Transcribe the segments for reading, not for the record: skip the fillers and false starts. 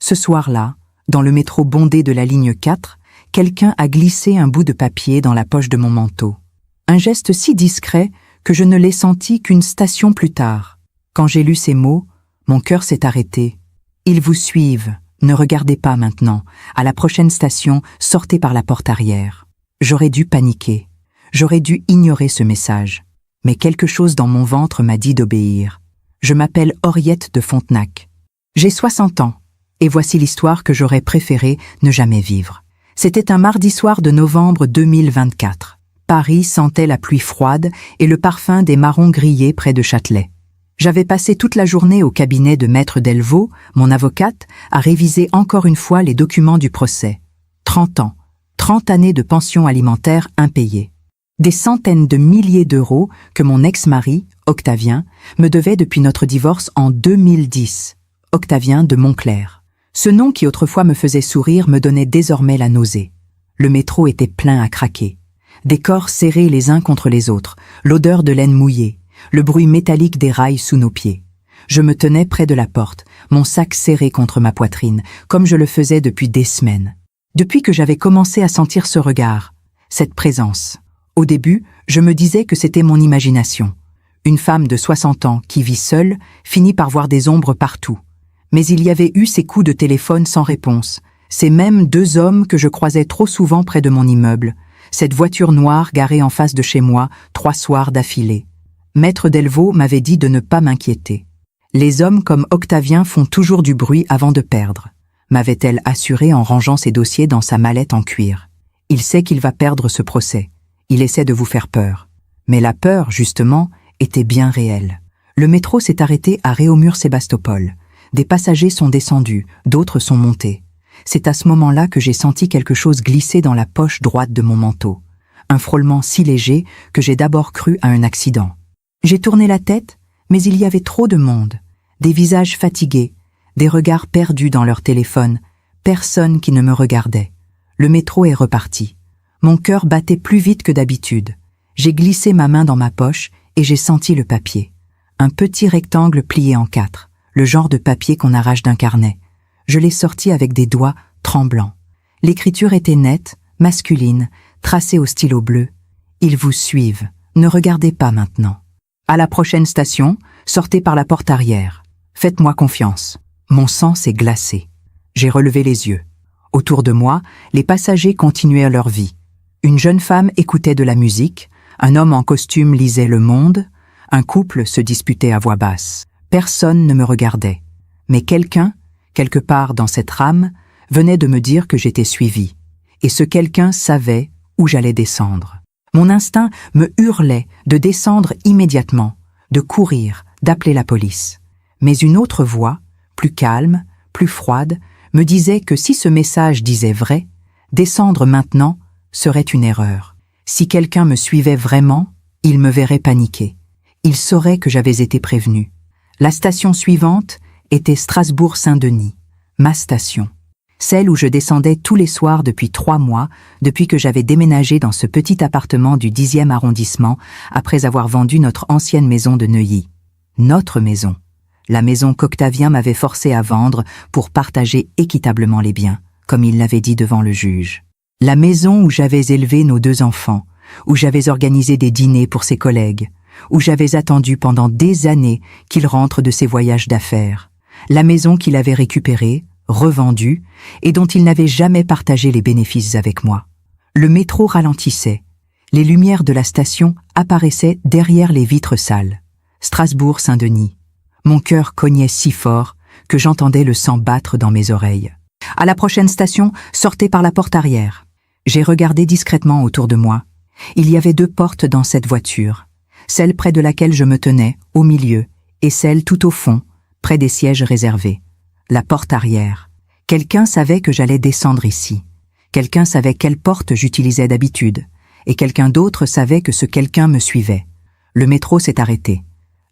Ce soir-là, dans le métro bondé de la ligne 4, quelqu'un a glissé un bout de papier dans la poche de mon manteau. Un geste si discret que je ne l'ai senti qu'une station plus tard. Quand j'ai lu ces mots, mon cœur s'est arrêté. Ils vous suivent, ne regardez pas maintenant. À la prochaine station, sortez par la porte arrière. J'aurais dû paniquer. J'aurais dû ignorer ce message. Mais quelque chose dans mon ventre m'a dit d'obéir. Je m'appelle Henriette de Fontenac. J'ai 60 ans, et voici l'histoire que j'aurais préféré ne jamais vivre. C'était un mardi soir de novembre 2024. Paris sentait la pluie froide et le parfum des marrons grillés près de Châtelet. J'avais passé toute la journée au cabinet de Maître Delvaux, mon avocate, à réviser encore une fois les documents du procès. 30 ans, 30 années de pension alimentaire impayée. Des centaines de milliers d'euros que mon ex-mari, Octavien, me devait depuis notre divorce en 2010. Octavien de Montclair. Ce nom qui autrefois me faisait sourire me donnait désormais la nausée. Le métro était plein à craquer. Des corps serrés les uns contre les autres, l'odeur de laine mouillée, le bruit métallique des rails sous nos pieds. Je me tenais près de la porte, mon sac serré contre ma poitrine, comme je le faisais depuis des semaines. Depuis que j'avais commencé à sentir ce regard, cette présence. Au début, je me disais que c'était mon imagination. Une femme de 60 ans qui vit seule finit par voir des ombres partout. Mais il y avait eu ces coups de téléphone sans réponse, ces mêmes deux hommes que je croisais trop souvent près de mon immeuble, cette voiture noire garée en face de chez moi 3 soirs d'affilée. Maître Delvaux m'avait dit de ne pas m'inquiéter. Les hommes comme Octavien font toujours du bruit avant de perdre, m'avait-elle assuré en rangeant ses dossiers dans sa mallette en cuir. Il sait qu'il va perdre ce procès. Il essaie de vous faire peur. Mais la peur, justement, était bien réelle. Le métro s'est arrêté à Réaumur-Sébastopol. Des passagers sont descendus, d'autres sont montés. C'est à ce moment-là que j'ai senti quelque chose glisser dans la poche droite de mon manteau. Un frôlement si léger que j'ai d'abord cru à un accident. J'ai tourné la tête, mais il y avait trop de monde. Des visages fatigués, des regards perdus dans leur téléphone, personne qui ne me regardait. Le métro est reparti. Mon cœur battait plus vite que d'habitude. J'ai glissé ma main dans ma poche et j'ai senti le papier. Un petit rectangle plié en 4, le genre de papier qu'on arrache d'un carnet. Je l'ai sorti avec des doigts tremblants. L'écriture était nette, masculine, tracée au stylo bleu. Ils vous suivent. Ne regardez pas maintenant. À la prochaine station, sortez par la porte arrière. Faites-moi confiance. Mon sang s'est glacé. J'ai relevé les yeux. Autour de moi, les passagers continuaient leur vie. Une jeune femme écoutait de la musique, un homme en costume lisait Le Monde, un couple se disputait à voix basse. Personne ne me regardait. Mais quelqu'un, quelque part dans cette rame, venait de me dire que j'étais suivi. Et ce quelqu'un savait où j'allais descendre. Mon instinct me hurlait de descendre immédiatement, de courir, d'appeler la police. Mais une autre voix, plus calme, plus froide, me disait que si ce message disait vrai, descendre maintenant serait une erreur. Si quelqu'un me suivait vraiment, il me verrait paniquer. Il saurait que j'avais été prévenu. La station suivante était Strasbourg-Saint-Denis, ma station. Celle où je descendais tous les soirs depuis 3 mois, depuis que j'avais déménagé dans ce petit appartement du 10e arrondissement après avoir vendu notre ancienne maison de Neuilly. Notre maison. La maison qu'Octavien m'avait forcé à vendre pour partager équitablement les biens, comme il l'avait dit devant le juge. La maison où j'avais élevé nos 2 enfants, où j'avais organisé des dîners pour ses collègues, où j'avais attendu pendant des années qu'il rentre de ses voyages d'affaires. La maison qu'il avait récupérée, revendue, et dont il n'avait jamais partagé les bénéfices avec moi. Le métro ralentissait. Les lumières de la station apparaissaient derrière les vitres sales. Strasbourg-Saint-Denis. Mon cœur cognait si fort que j'entendais le sang battre dans mes oreilles. À la prochaine station, sortez par la porte arrière. J'ai regardé discrètement autour de moi. Il y avait 2 portes dans cette voiture. Celle près de laquelle je me tenais, au milieu, et celle tout au fond, près des sièges réservés. La porte arrière. Quelqu'un savait que j'allais descendre ici. Quelqu'un savait quelle porte j'utilisais d'habitude. Et quelqu'un d'autre savait que ce quelqu'un me suivait. Le métro s'est arrêté.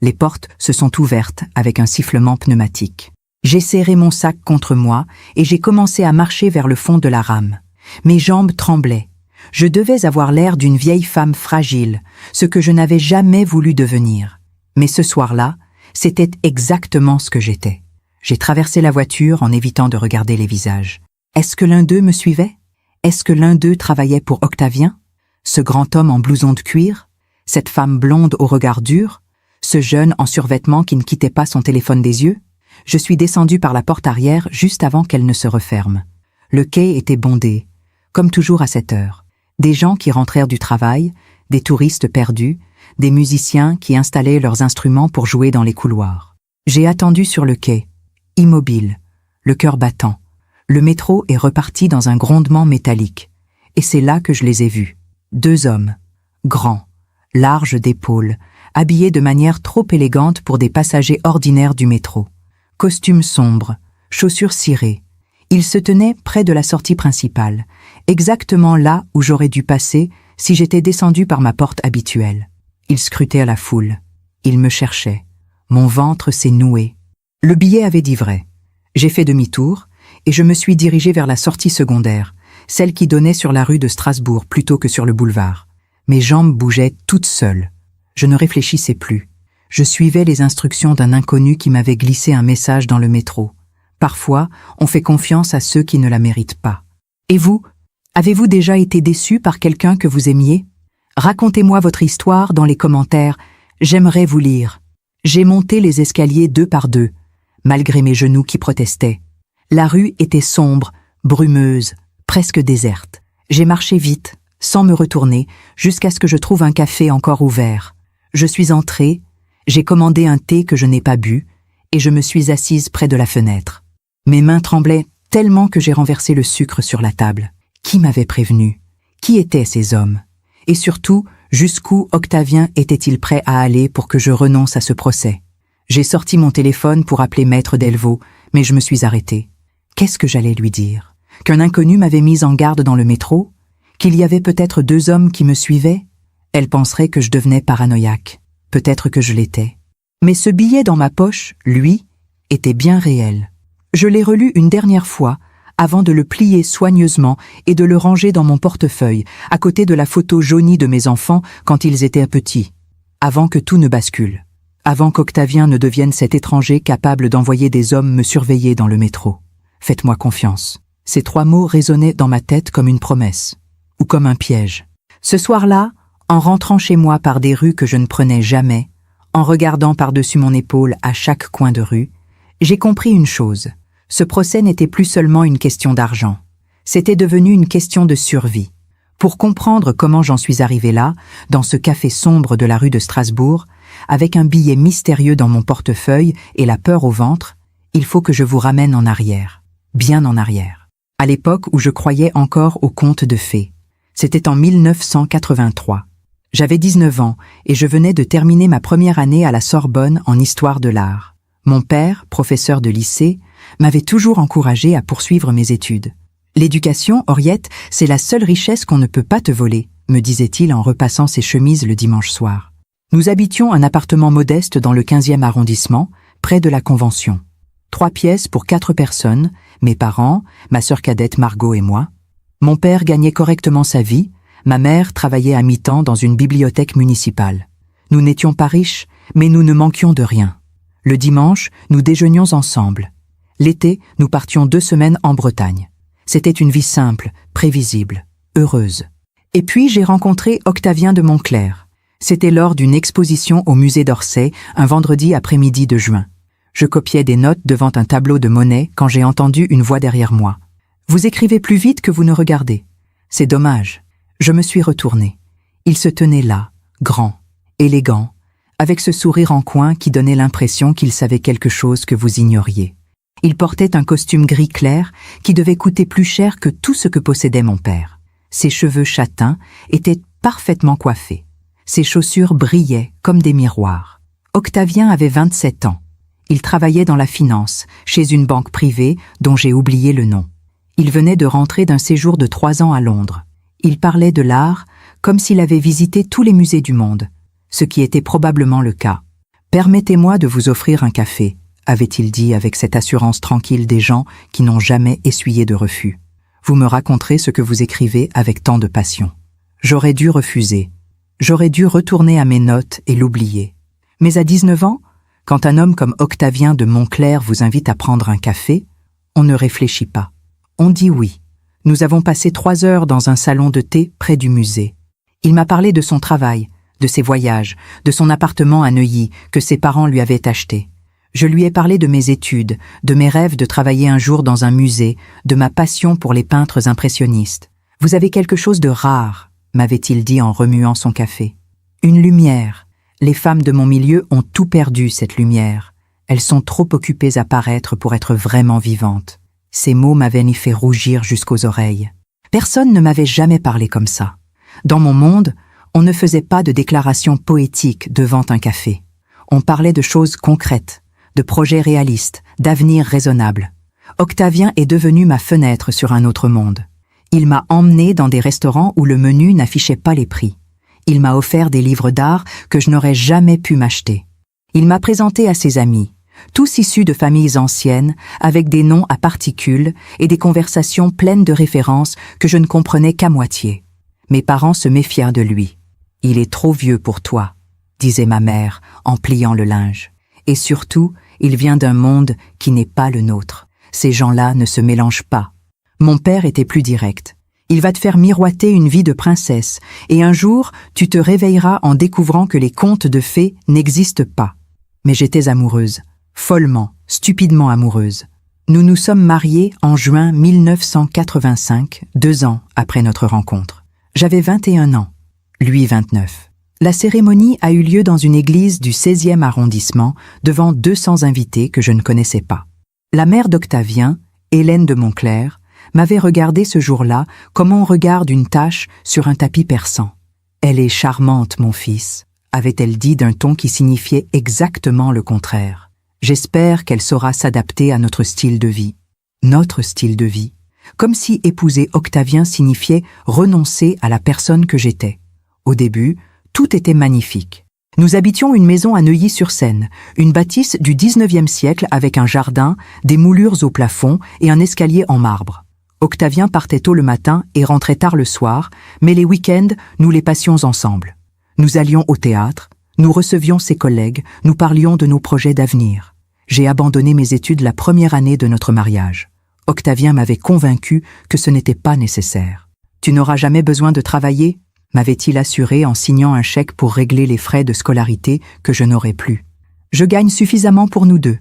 Les portes se sont ouvertes avec un sifflement pneumatique. J'ai serré mon sac contre moi et j'ai commencé à marcher vers le fond de la rame. Mes jambes tremblaient. Je devais avoir l'air d'une vieille femme fragile, ce que je n'avais jamais voulu devenir. Mais ce soir-là, c'était exactement ce que j'étais. J'ai traversé la voiture en évitant de regarder les visages. Est-ce que l'un d'eux me suivait? Est-ce que l'un d'eux travaillait pour Octavien? Ce grand homme en blouson de cuir? Cette femme blonde au regard dur? Ce jeune en survêtement qui ne quittait pas son téléphone des yeux? Je suis descendu par la porte arrière juste avant qu'elle ne se referme. Le quai était bondé, comme toujours à cette heure. Des gens qui rentrèrent du travail, des touristes perdus, des musiciens qui installaient leurs instruments pour jouer dans les couloirs. J'ai attendu sur le quai, immobile, le cœur battant. Le métro est reparti dans un grondement métallique. Et c'est là que je les ai vus. 2 hommes, grands, larges d'épaules, habillés de manière trop élégante pour des passagers ordinaires du métro. Costumes sombres, chaussures cirées. Ils se tenaient près de la sortie principale, exactement là où j'aurais dû passer si j'étais descendu par ma porte habituelle. Ils scrutaient la foule. Ils me cherchaient. Mon ventre s'est noué. Le billet avait dit vrai. J'ai fait demi-tour et je me suis dirigé vers la sortie secondaire, celle qui donnait sur la rue de Strasbourg plutôt que sur le boulevard. Mes jambes bougeaient toutes seules. Je ne réfléchissais plus. Je suivais les instructions d'un inconnu qui m'avait glissé un message dans le métro. Parfois, on fait confiance à ceux qui ne la méritent pas. Et vous, avez-vous déjà été déçu par quelqu'un que vous aimiez? Racontez-moi votre histoire dans les commentaires. J'aimerais vous lire. J'ai monté les escaliers 2 par 2, malgré mes genoux qui protestaient. La rue était sombre, brumeuse, presque déserte. J'ai marché vite, sans me retourner, jusqu'à ce que je trouve un café encore ouvert. Je suis entrée, j'ai commandé un thé que je n'ai pas bu, et je me suis assise près de la fenêtre. Mes mains tremblaient tellement que j'ai renversé le sucre sur la table. Qui m'avait prévenu? Qui étaient ces hommes? Et surtout, jusqu'où Octavien était-il prêt à aller pour que je renonce à ce procès? J'ai sorti mon téléphone pour appeler Maître Delvaux, mais je me suis arrêtée. Qu'est-ce que j'allais lui dire? Qu'un inconnu m'avait mise en garde dans le métro? Qu'il y avait peut-être 2 hommes qui me suivaient? Elle penserait que je devenais paranoïaque. Peut-être que je l'étais. Mais ce billet dans ma poche, lui, était bien réel. Je l'ai relu une dernière fois, avant de le plier soigneusement et de le ranger dans mon portefeuille, à côté de la photo jaunie de mes enfants quand ils étaient petits. Avant que tout ne bascule. Avant qu'Octavien ne devienne cet étranger capable d'envoyer des hommes me surveiller dans le métro. Faites-moi confiance. Ces 3 mots résonnaient dans ma tête comme une promesse. Ou comme un piège. Ce soir-là, en rentrant chez moi par des rues que je ne prenais jamais, en regardant par-dessus mon épaule à chaque coin de rue, j'ai compris une chose. Ce procès n'était plus seulement une question d'argent. C'était devenu une question de survie. Pour comprendre comment j'en suis arrivé là, dans ce café sombre de la rue de Strasbourg, avec un billet mystérieux dans mon portefeuille et la peur au ventre, il faut que je vous ramène en arrière. Bien en arrière. À l'époque où je croyais encore aux contes de fées. C'était en 1983. J'avais 19 ans et je venais de terminer ma première année à la Sorbonne en histoire de l'art. Mon père, professeur de lycée, m'avait toujours encouragé à poursuivre mes études. L'éducation, Henriette, c'est la seule richesse qu'on ne peut pas te voler, me disait-il en repassant ses chemises le dimanche soir. Nous habitions un appartement modeste dans le 15e arrondissement, près de la Convention. 3 pièces pour 4 personnes, mes parents, ma sœur cadette Margot et moi. Mon père gagnait correctement sa vie, ma mère travaillait à mi-temps dans une bibliothèque municipale. Nous n'étions pas riches, mais nous ne manquions de rien. Le dimanche, nous déjeunions ensemble. L'été, nous partions 2 semaines en Bretagne. C'était une vie simple, prévisible, heureuse. Et puis j'ai rencontré Octavien de Montclair. C'était lors d'une exposition au musée d'Orsay, un vendredi après-midi de juin. Je copiais des notes devant un tableau de Monet quand j'ai entendu une voix derrière moi. « Vous écrivez plus vite que vous ne regardez. C'est dommage. » Je me suis retournée. Il se tenait là, grand, élégant, avec ce sourire en coin qui donnait l'impression qu'il savait quelque chose que vous ignoriez. Il portait un costume gris clair qui devait coûter plus cher que tout ce que possédait mon père. Ses cheveux châtains étaient parfaitement coiffés. Ses chaussures brillaient comme des miroirs. Octavien avait 27 ans. Il travaillait dans la finance, chez une banque privée dont j'ai oublié le nom. Il venait de rentrer d'un séjour de 3 ans à Londres. Il parlait de l'art comme s'il avait visité tous les musées du monde, ce qui était probablement le cas. « Permettez-moi de vous offrir un café », avait-il dit avec cette assurance tranquille des gens qui n'ont jamais essuyé de refus. « Vous me raconterez ce que vous écrivez avec tant de passion. » J'aurais dû refuser. J'aurais dû retourner à mes notes et l'oublier. Mais à 19 ans, Quand un homme comme Octavien de Montclair vous invite à prendre un café, on ne réfléchit pas. On dit oui. Nous avons passé 3 heures dans un salon de thé près du musée. Il m'a parlé de son travail, de ses voyages, de son appartement à Neuilly que ses parents lui avaient acheté. Je lui ai parlé de mes études, de mes rêves de travailler un jour dans un musée, de ma passion pour les peintres impressionnistes. « Vous avez quelque chose de rare », m'avait-il dit en remuant son café. « Une lumière. Les femmes de mon milieu ont tout perdu, cette lumière. Elles sont trop occupées à paraître pour être vraiment vivantes. » Ces mots m'avaient fait rougir jusqu'aux oreilles. Personne ne m'avait jamais parlé comme ça. Dans mon monde, on ne faisait pas de déclarations poétiques devant un café. On parlait de choses concrètes, de projets réalistes, d'avenir raisonnable. Octavien est devenu ma fenêtre sur un autre monde. Il m'a emmené dans des restaurants où le menu n'affichait pas les prix. Il m'a offert des livres d'art que je n'aurais jamais pu m'acheter. Il m'a présenté à ses amis, tous issus de familles anciennes, avec des noms à particules et des conversations pleines de références que je ne comprenais qu'à moitié. Mes parents se méfiaient de lui. « Il est trop vieux pour toi », disait ma mère en pliant le linge. Et surtout, il vient d'un monde qui n'est pas le nôtre. Ces gens-là ne se mélangent pas. Mon père était plus direct. Il va te faire miroiter une vie de princesse, et un jour, tu te réveilleras en découvrant que les contes de fées n'existent pas. Mais j'étais amoureuse, follement, stupidement amoureuse. Nous nous sommes mariés en juin 1985, 2 ans après notre rencontre. J'avais 21 ans, lui 29. La cérémonie a eu lieu dans une église du 16e arrondissement, devant 200 invités que je ne connaissais pas. La mère d'Octavien, Hélène de Montclair, m'avait regardé ce jour-là comme on regarde une tache sur un tapis persan. « Elle est charmante, mon fils », avait-elle dit d'un ton qui signifiait exactement le contraire. J'espère qu'elle saura s'adapter à notre style de vie. Notre style de vie. Comme si épouser Octavien signifiait renoncer à la personne que j'étais. Au début, tout était magnifique. Nous habitions une maison à Neuilly-sur-Seine, une bâtisse du 19e siècle avec un jardin, des moulures au plafond et un escalier en marbre. Octavien partait tôt le matin et rentrait tard le soir, mais les week-ends, nous les passions ensemble. Nous allions au théâtre, nous recevions ses collègues, nous parlions de nos projets d'avenir. J'ai abandonné mes études la première année de notre mariage. Octavien m'avait convaincu que ce n'était pas nécessaire. « Tu n'auras jamais besoin de travailler ?» m'avait-il assuré en signant un chèque pour régler les frais de scolarité que je n'aurais plus. « Je gagne suffisamment pour nous deux.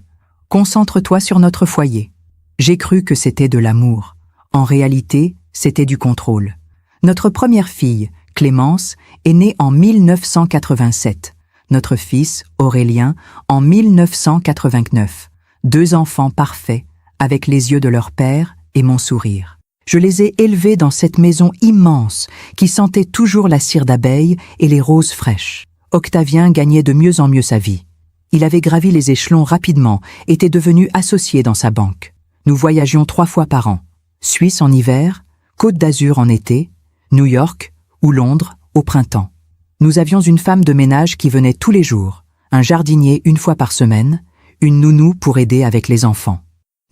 Concentre-toi sur notre foyer. » J'ai cru que c'était de l'amour. En réalité, c'était du contrôle. Notre première fille, Clémence, est née en 1987. Notre fils, Aurélien, en 1989. 2 enfants parfaits, avec les yeux de leur père et mon sourire. Je les ai élevés dans cette maison immense qui sentait toujours la cire d'abeille et les roses fraîches. Octavien gagnait de mieux en mieux sa vie. Il avait gravi les échelons rapidement, était devenu associé dans sa banque. Nous voyagions 3 fois par an. Suisse en hiver, Côte d'Azur en été, New York ou Londres au printemps. Nous avions une femme de ménage qui venait tous les jours, un jardinier 1 fois par semaine, une nounou pour aider avec les enfants.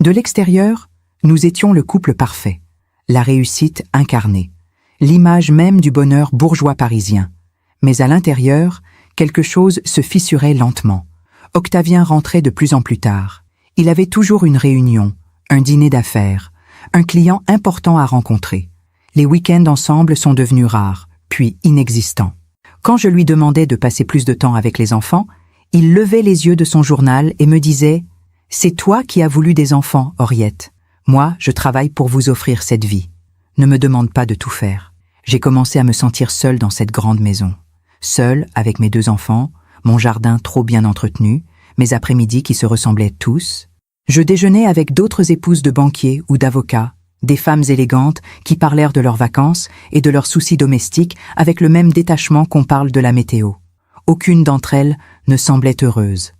De l'extérieur, nous étions le couple parfait. La réussite incarnée, l'image même du bonheur bourgeois parisien. Mais à l'intérieur, quelque chose se fissurait lentement. Octavien rentrait de plus en plus tard. Il avait toujours une réunion, un dîner d'affaires, un client important à rencontrer. Les week-ends ensemble sont devenus rares, puis inexistants. Quand je lui demandais de passer plus de temps avec les enfants, il levait les yeux de son journal et me disait « C'est toi qui as voulu des enfants, Henriette. Moi, je travaille pour vous offrir cette vie. Ne me demande pas de tout faire. » J'ai commencé à me sentir seule dans cette grande maison. Seule avec mes 2 enfants, mon jardin trop bien entretenu, mes après-midi qui se ressemblaient tous. Je déjeunais avec d'autres épouses de banquiers ou d'avocats, des femmes élégantes qui parlèrent de leurs vacances et de leurs soucis domestiques avec le même détachement qu'on parle de la météo. Aucune d'entre elles ne semblait heureuse.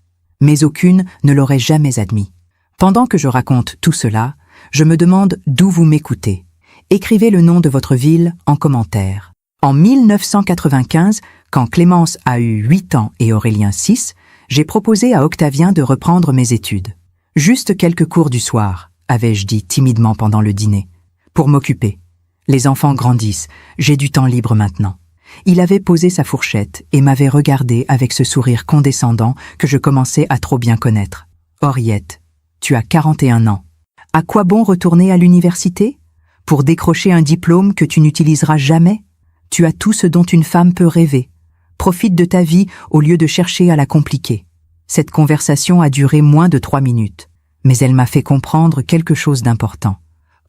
Mais aucune ne l'aurait jamais admis. Pendant que je raconte tout cela, je me demande d'où vous m'écoutez. Écrivez le nom de votre ville en commentaire. En 1995, quand Clémence a eu 8 ans et Aurélien 6, j'ai proposé à Octavien de reprendre mes études. Juste quelques cours du soir, avais-je dit timidement pendant le dîner, pour m'occuper. Les enfants grandissent, j'ai du temps libre maintenant. Il avait posé sa fourchette et m'avait regardé avec ce sourire condescendant que je commençais à trop bien connaître. « Henriette, tu as 41 ans. À quoi bon retourner à l'université? Pour décrocher un diplôme que tu n'utiliseras jamais? Tu as tout ce dont une femme peut rêver. Profite de ta vie au lieu de chercher à la compliquer. » Cette conversation a duré moins de 3 minutes, mais elle m'a fait comprendre quelque chose d'important.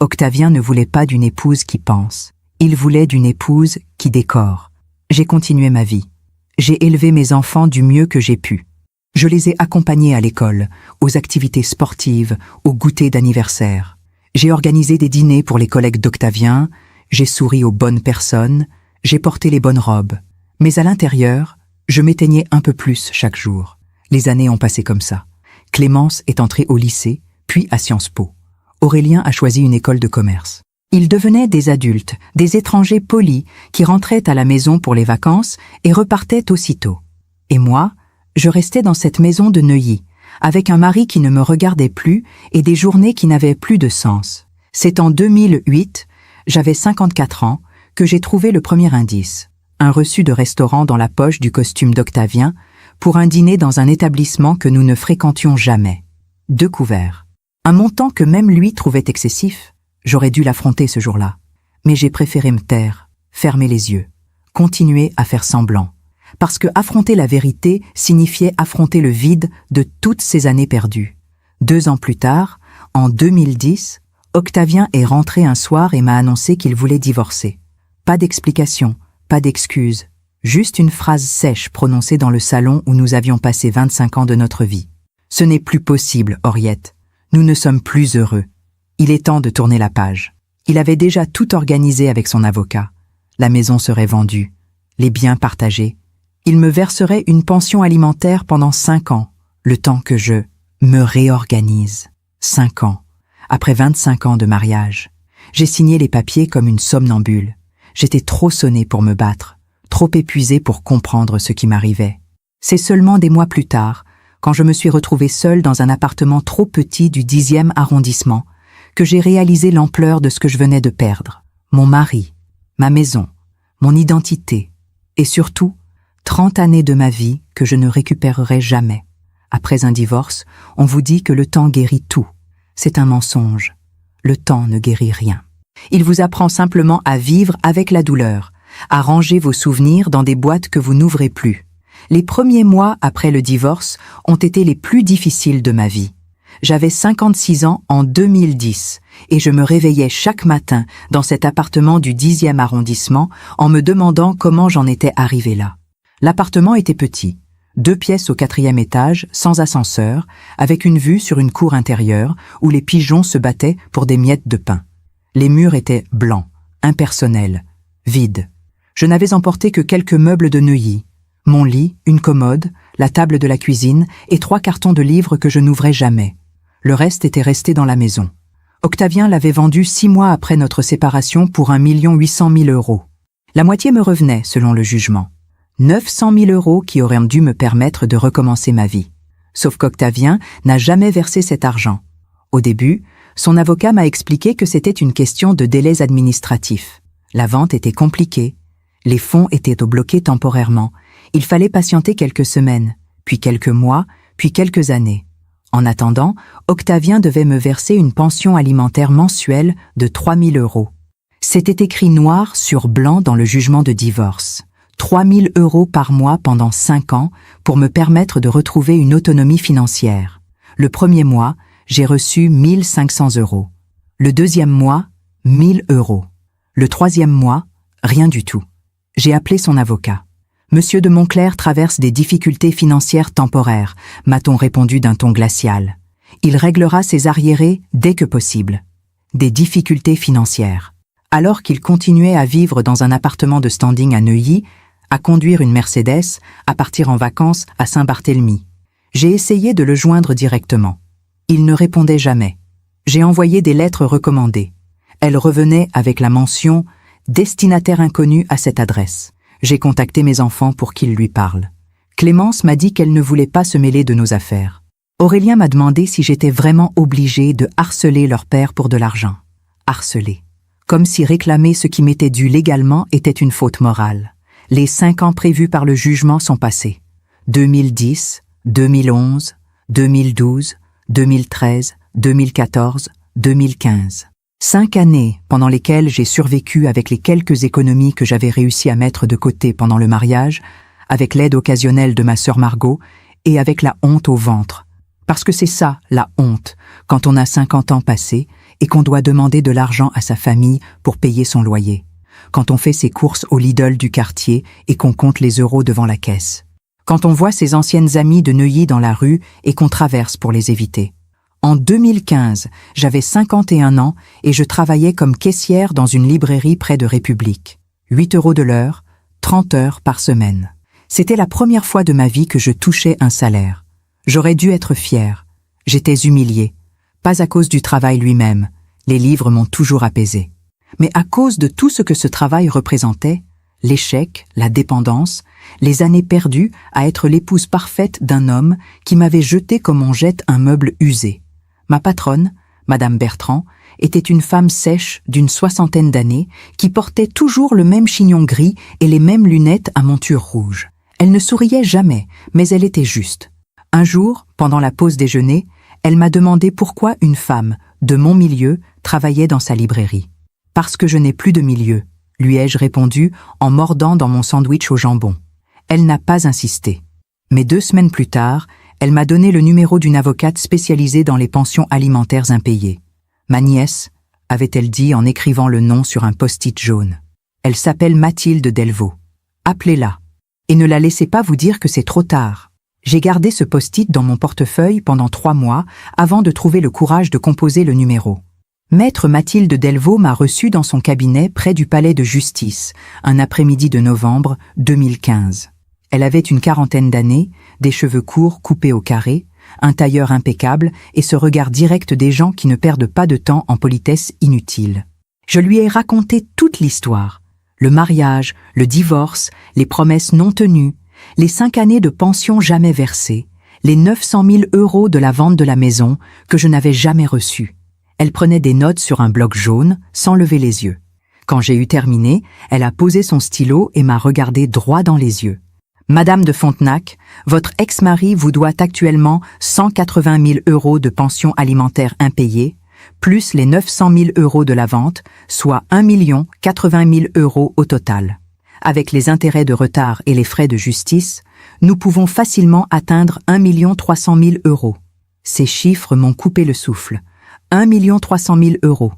Octavien ne voulait pas d'une épouse qui pense. Il voulait d'une épouse qui décore. J'ai continué ma vie. J'ai élevé mes enfants du mieux que j'ai pu. Je les ai accompagnés à l'école, aux activités sportives, aux goûters d'anniversaire. J'ai organisé des dîners pour les collègues d'Octavien, j'ai souri aux bonnes personnes, j'ai porté les bonnes robes. Mais à l'intérieur, je m'éteignais un peu plus chaque jour. Les années ont passé comme ça. Clémence est entrée au lycée, puis à Sciences Po. Aurélien a choisi une école de commerce. Ils devenaient des adultes, des étrangers polis qui rentraient à la maison pour les vacances et repartaient aussitôt. Et moi, je restais dans cette maison de Neuilly, avec un mari qui ne me regardait plus et des journées qui n'avaient plus de sens. C'est en 2008, j'avais 54 ans, que j'ai trouvé le premier indice. Un reçu de restaurant dans la poche du costume d'Octavien pour un dîner dans un établissement que nous ne fréquentions jamais. 2 couverts. Un montant que même lui trouvait excessif. J'aurais dû l'affronter ce jour-là. Mais j'ai préféré me taire, fermer les yeux, continuer à faire semblant. Parce que affronter la vérité signifiait affronter le vide de toutes ces années perdues. 2 ans plus tard, en 2010, Octavien est rentré un soir et m'a annoncé qu'il voulait divorcer. Pas d'explication, pas d'excuse, juste une phrase sèche prononcée dans le salon où nous avions passé 25 ans de notre vie. « Ce n'est plus possible, Henriette. Nous ne sommes plus heureux. Il est temps de tourner la page. » Il avait déjà tout organisé avec son avocat. La maison serait vendue, les biens partagés. Il me verserait une pension alimentaire pendant 5 ans, le temps que je me réorganise. 5 ans, après 25 ans de mariage. J'ai signé les papiers comme une somnambule. J'étais trop sonnée pour me battre, trop épuisée pour comprendre ce qui m'arrivait. C'est seulement des mois plus tard, quand je me suis retrouvée seule dans un appartement trop petit du 10e arrondissement, que j'ai réalisé l'ampleur de ce que je venais de perdre. Mon mari, ma maison, mon identité, et surtout, 30 années de ma vie que je ne récupérerai jamais. Après un divorce, on vous dit que le temps guérit tout. C'est un mensonge. Le temps ne guérit rien. Il vous apprend simplement à vivre avec la douleur, à ranger vos souvenirs dans des boîtes que vous n'ouvrez plus. Les premiers mois après le divorce ont été les plus difficiles de ma vie. J'avais 56 ans en 2010 et je me réveillais chaque matin dans cet appartement du 10e arrondissement en me demandant comment j'en étais arrivée là. L'appartement était petit, 2 pièces au 4e étage, sans ascenseur, avec une vue sur une cour intérieure où les pigeons se battaient pour des miettes de pain. Les murs étaient blancs, impersonnels, vides. Je n'avais emporté que quelques meubles de Neuilly. Mon lit, une commode, la table de la cuisine et 3 cartons de livres que je n'ouvrais jamais. Le reste était resté dans la maison. Octavien l'avait vendu 6 mois après notre séparation pour 1 800 000 €. La moitié me revenait, selon le jugement. 900 000 € qui auraient dû me permettre de recommencer ma vie. Sauf qu'Octavien n'a jamais versé cet argent. Au début, son avocat m'a expliqué que c'était une question de délais administratifs. La vente était compliquée. Les fonds étaient bloqués temporairement. Il fallait patienter quelques semaines, puis quelques mois, puis quelques années. En attendant, Octavien devait me verser une pension alimentaire mensuelle de 3 000 €. C'était écrit noir sur blanc dans le jugement de divorce. 3 000 € par mois pendant 5 ans pour me permettre de retrouver une autonomie financière. Le premier mois, j'ai reçu 1 500 €. Le deuxième mois, 1 000 €. Le troisième mois, rien du tout. J'ai appelé son avocat. Monsieur de Montclair traverse des difficultés financières temporaires, m'a-t-on répondu d'un ton glacial. Il réglera ses arriérés dès que possible. Des difficultés financières. Alors qu'il continuait à vivre dans un appartement de standing à Neuilly, à conduire une Mercedes, à partir en vacances à Saint-Barthélemy. J'ai essayé de le joindre directement. Il ne répondait jamais. J'ai envoyé des lettres recommandées. Elles revenaient avec la mention « Destinataire inconnu à cette adresse ». J'ai contacté mes enfants pour qu'ils lui parlent. Clémence m'a dit qu'elle ne voulait pas se mêler de nos affaires. Aurélien m'a demandé si j'étais vraiment obligée de harceler leur père pour de l'argent. Harceler. Comme si réclamer ce qui m'était dû légalement était une faute morale. Les 5 ans prévus par le jugement sont passés. 2010, 2011, 2012, 2013, 2014, 2015. 5 années pendant lesquelles j'ai survécu avec les quelques économies que j'avais réussi à mettre de côté pendant le mariage, avec l'aide occasionnelle de ma sœur Margot et avec la honte au ventre. Parce que c'est ça, la honte, quand on a 50 ans passés et qu'on doit demander de l'argent à sa famille pour payer son loyer. Quand on fait ses courses au Lidl du quartier et qu'on compte les euros devant la caisse. Quand on voit ses anciennes amies de Neuilly dans la rue et qu'on traverse pour les éviter. En 2015, j'avais 51 ans et je travaillais comme caissière dans une librairie près de République. 8 € de l'heure, 30 heures par semaine. C'était la première fois de ma vie que je touchais un salaire. J'aurais dû être fière. J'étais humiliée. Pas à cause du travail lui-même. Les livres m'ont toujours apaisée. Mais à cause de tout ce que ce travail représentait, l'échec, la dépendance, les années perdues à être l'épouse parfaite d'un homme qui m'avait jeté comme on jette un meuble usé. Ma patronne, Madame Bertrand, était une femme sèche d'une 60aine d'années qui portait toujours le même chignon gris et les mêmes lunettes à monture rouge. Elle ne souriait jamais, mais elle était juste. Un jour, pendant la pause déjeuner, elle m'a demandé pourquoi une femme, de mon milieu, travaillait dans sa librairie. « Parce que je n'ai plus de milieu », lui ai-je répondu en mordant dans mon sandwich au jambon. Elle n'a pas insisté. Mais 2 semaines plus tard, elle m'a donné le numéro d'une avocate spécialisée dans les pensions alimentaires impayées. Ma nièce, avait-elle dit en écrivant le nom sur un post-it jaune. Elle s'appelle Mathilde Delvaux. Appelez-la. Et ne la laissez pas vous dire que c'est trop tard. J'ai gardé ce post-it dans mon portefeuille pendant 3 mois avant de trouver le courage de composer le numéro. Maître Mathilde Delvaux m'a reçu dans son cabinet près du palais de justice, un après-midi de novembre 2015. Elle avait une 40aine d'années, des cheveux courts coupés au carré, un tailleur impeccable et ce regard direct des gens qui ne perdent pas de temps en politesse inutile. Je lui ai raconté toute l'histoire. Le mariage, le divorce, les promesses non tenues, les 5 années de pension jamais versées, les 900 000 € de la vente de la maison que je n'avais jamais reçue. Elle prenait des notes sur un bloc jaune, sans lever les yeux. Quand j'ai eu terminé, elle a posé son stylo et m'a regardé droit dans les yeux. « Madame de Fontenac, votre ex-mari vous doit actuellement 180 000 € de pension alimentaire impayée, plus les 900 000 € de la vente, soit 1 080 000 € au total. Avec les intérêts de retard et les frais de justice, nous pouvons facilement atteindre 1 300 000 €. Ces chiffres m'ont coupé le souffle. 1 300 000 €.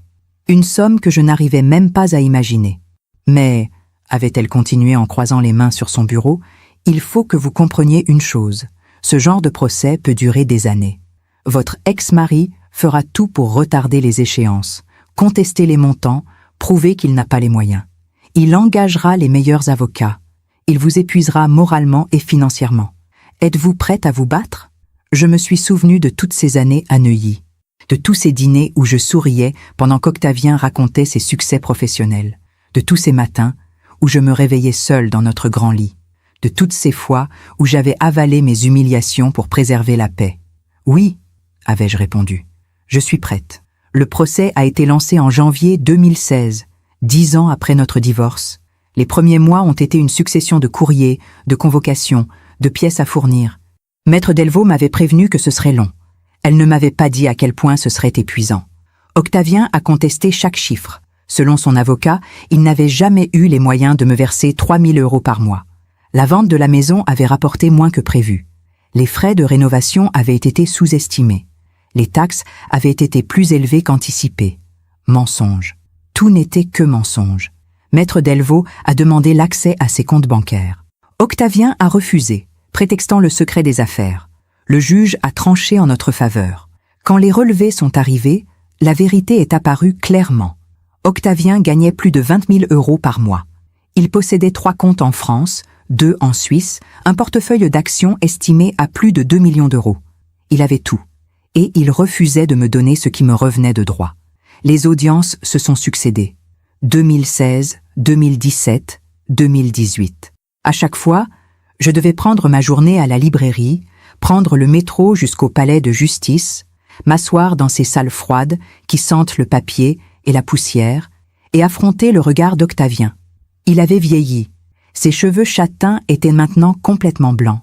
Une somme que je n'arrivais même pas à imaginer. Mais, avait-elle continué en croisant les mains sur son bureau, il faut que vous compreniez une chose. Ce genre de procès peut durer des années. Votre ex-mari fera tout pour retarder les échéances, contester les montants, prouver qu'il n'a pas les moyens. Il engagera les meilleurs avocats. Il vous épuisera moralement et financièrement. Êtes-vous prête à vous battre? Je me suis souvenu de toutes ces années à Neuilly, de tous ces dîners où je souriais pendant qu'Octavien racontait ses succès professionnels, de tous ces matins où je me réveillais seule dans notre grand lit, de toutes ces fois où j'avais avalé mes humiliations pour préserver la paix. Oui, avais-je répondu, je suis prête. Le procès a été lancé en janvier 2016, 10 ans après notre divorce. Les premiers mois ont été une succession de courriers, de convocations, de pièces à fournir. Maître Delvaux m'avait prévenu que ce serait long. Elle ne m'avait pas dit à quel point ce serait épuisant. Octavien a contesté chaque chiffre. Selon son avocat, il n'avait jamais eu les moyens de me verser 3 000 € par mois. La vente de la maison avait rapporté moins que prévu. Les frais de rénovation avaient été sous-estimés. Les taxes avaient été plus élevées qu'anticipées. Mensonge. Tout n'était que mensonge. Maître Delvaux a demandé l'accès à ses comptes bancaires. Octavien a refusé, prétextant le secret des affaires. Le juge a tranché en notre faveur. Quand les relevés sont arrivés, la vérité est apparue clairement. Octavien gagnait plus de 20 000 € par mois. Il possédait 3 comptes en France, 2 en Suisse, un portefeuille d'actions estimé à plus de 2 millions d'euros. Il avait tout. Et il refusait de me donner ce qui me revenait de droit. Les audiences se sont succédées. 2016, 2017, 2018. À chaque fois, je devais prendre ma journée à la librairie, prendre le métro jusqu'au palais de justice, m'asseoir dans ces salles froides qui sentent le papier et la poussière, et affronter le regard d'Octavien. Il avait vieilli. Ses cheveux châtains étaient maintenant complètement blancs.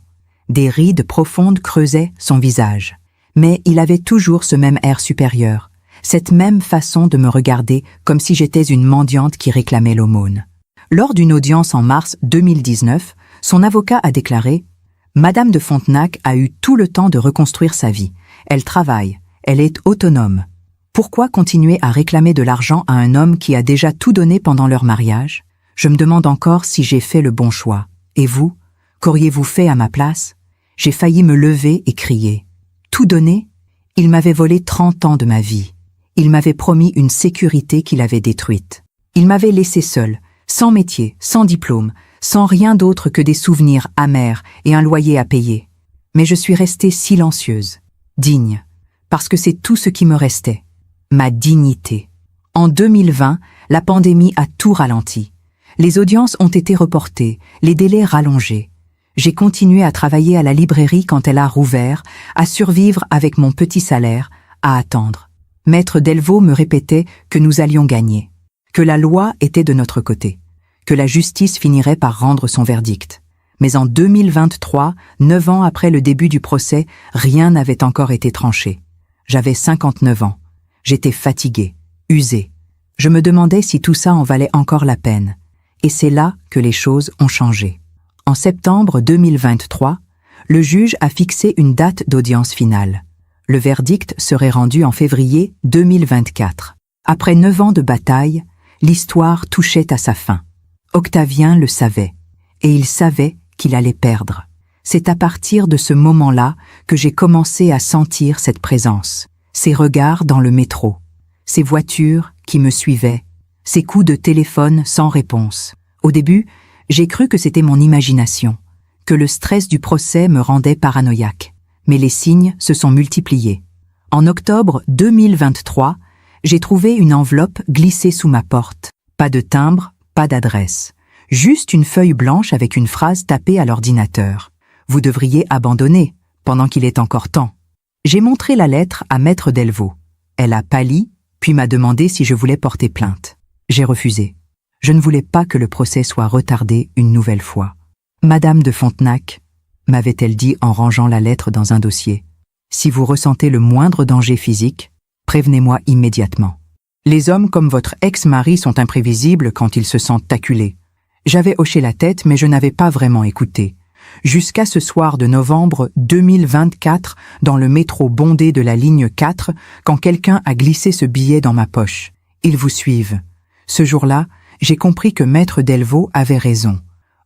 Des rides profondes creusaient son visage. Mais il avait toujours ce même air supérieur, cette même façon de me regarder comme si j'étais une mendiante qui réclamait l'aumône. Lors d'une audience en mars 2019, son avocat a déclaré « Madame de Fontenac a eu tout le temps de reconstruire sa vie. Elle travaille, elle est autonome. Pourquoi continuer à réclamer de l'argent à un homme qui a déjà tout donné pendant leur mariage? Je me demande encore si j'ai fait le bon choix. Et vous, qu'auriez-vous fait à ma place? J'ai failli me lever et crier. Tout donné? Il m'avait volé 30 ans de ma vie. Il m'avait promis une sécurité qu'il avait détruite. Il m'avait laissé seul, sans métier, sans diplôme, sans rien d'autre que des souvenirs amers et un loyer à payer. Mais je suis restée silencieuse, digne, parce que c'est tout ce qui me restait. Ma dignité. En 2020, la pandémie a tout ralenti. Les audiences ont été reportées, les délais rallongés. J'ai continué à travailler à la librairie quand elle a rouvert, à survivre avec mon petit salaire, à attendre. Maître Delvaux me répétait que nous allions gagner, que la loi était de notre côté, que la justice finirait par rendre son verdict. Mais en 2023, 9 ans après le début du procès, rien n'avait encore été tranché. J'avais 59 ans. J'étais fatiguée, usée. Je me demandais si tout ça en valait encore la peine. Et c'est là que les choses ont changé. En septembre 2023, le juge a fixé une date d'audience finale. Le verdict serait rendu en février 2024. Après 9 ans de bataille, l'histoire touchait à sa fin. Octavien le savait, et il savait qu'il allait perdre. C'est à partir de ce moment-là que j'ai commencé à sentir cette présence, ces regards dans le métro, ces voitures qui me suivaient, ces coups de téléphone sans réponse. Au début, j'ai cru que c'était mon imagination, que le stress du procès me rendait paranoïaque. Mais les signes se sont multipliés. En octobre 2023, j'ai trouvé une enveloppe glissée sous ma porte. Pas de timbre, pas d'adresse. Juste une feuille blanche avec une phrase tapée à l'ordinateur. Vous devriez abandonner, pendant qu'il est encore temps. J'ai montré la lettre à Maître Delvaux. Elle a pâli, puis m'a demandé si je voulais porter plainte. J'ai refusé. Je ne voulais pas que le procès soit retardé une nouvelle fois. Madame de Fontenac, m'avait-elle dit en rangeant la lettre dans un dossier, si vous ressentez le moindre danger physique, prévenez-moi immédiatement. Les hommes comme votre ex-mari sont imprévisibles quand ils se sentent acculés. J'avais hoché la tête, mais je n'avais pas vraiment écouté. Jusqu'à ce soir de novembre 2024, dans le métro bondé de la ligne 4, quand quelqu'un a glissé ce billet dans ma poche. Ils vous suivent. Ce jour-là, j'ai compris que Maître Delvaux avait raison.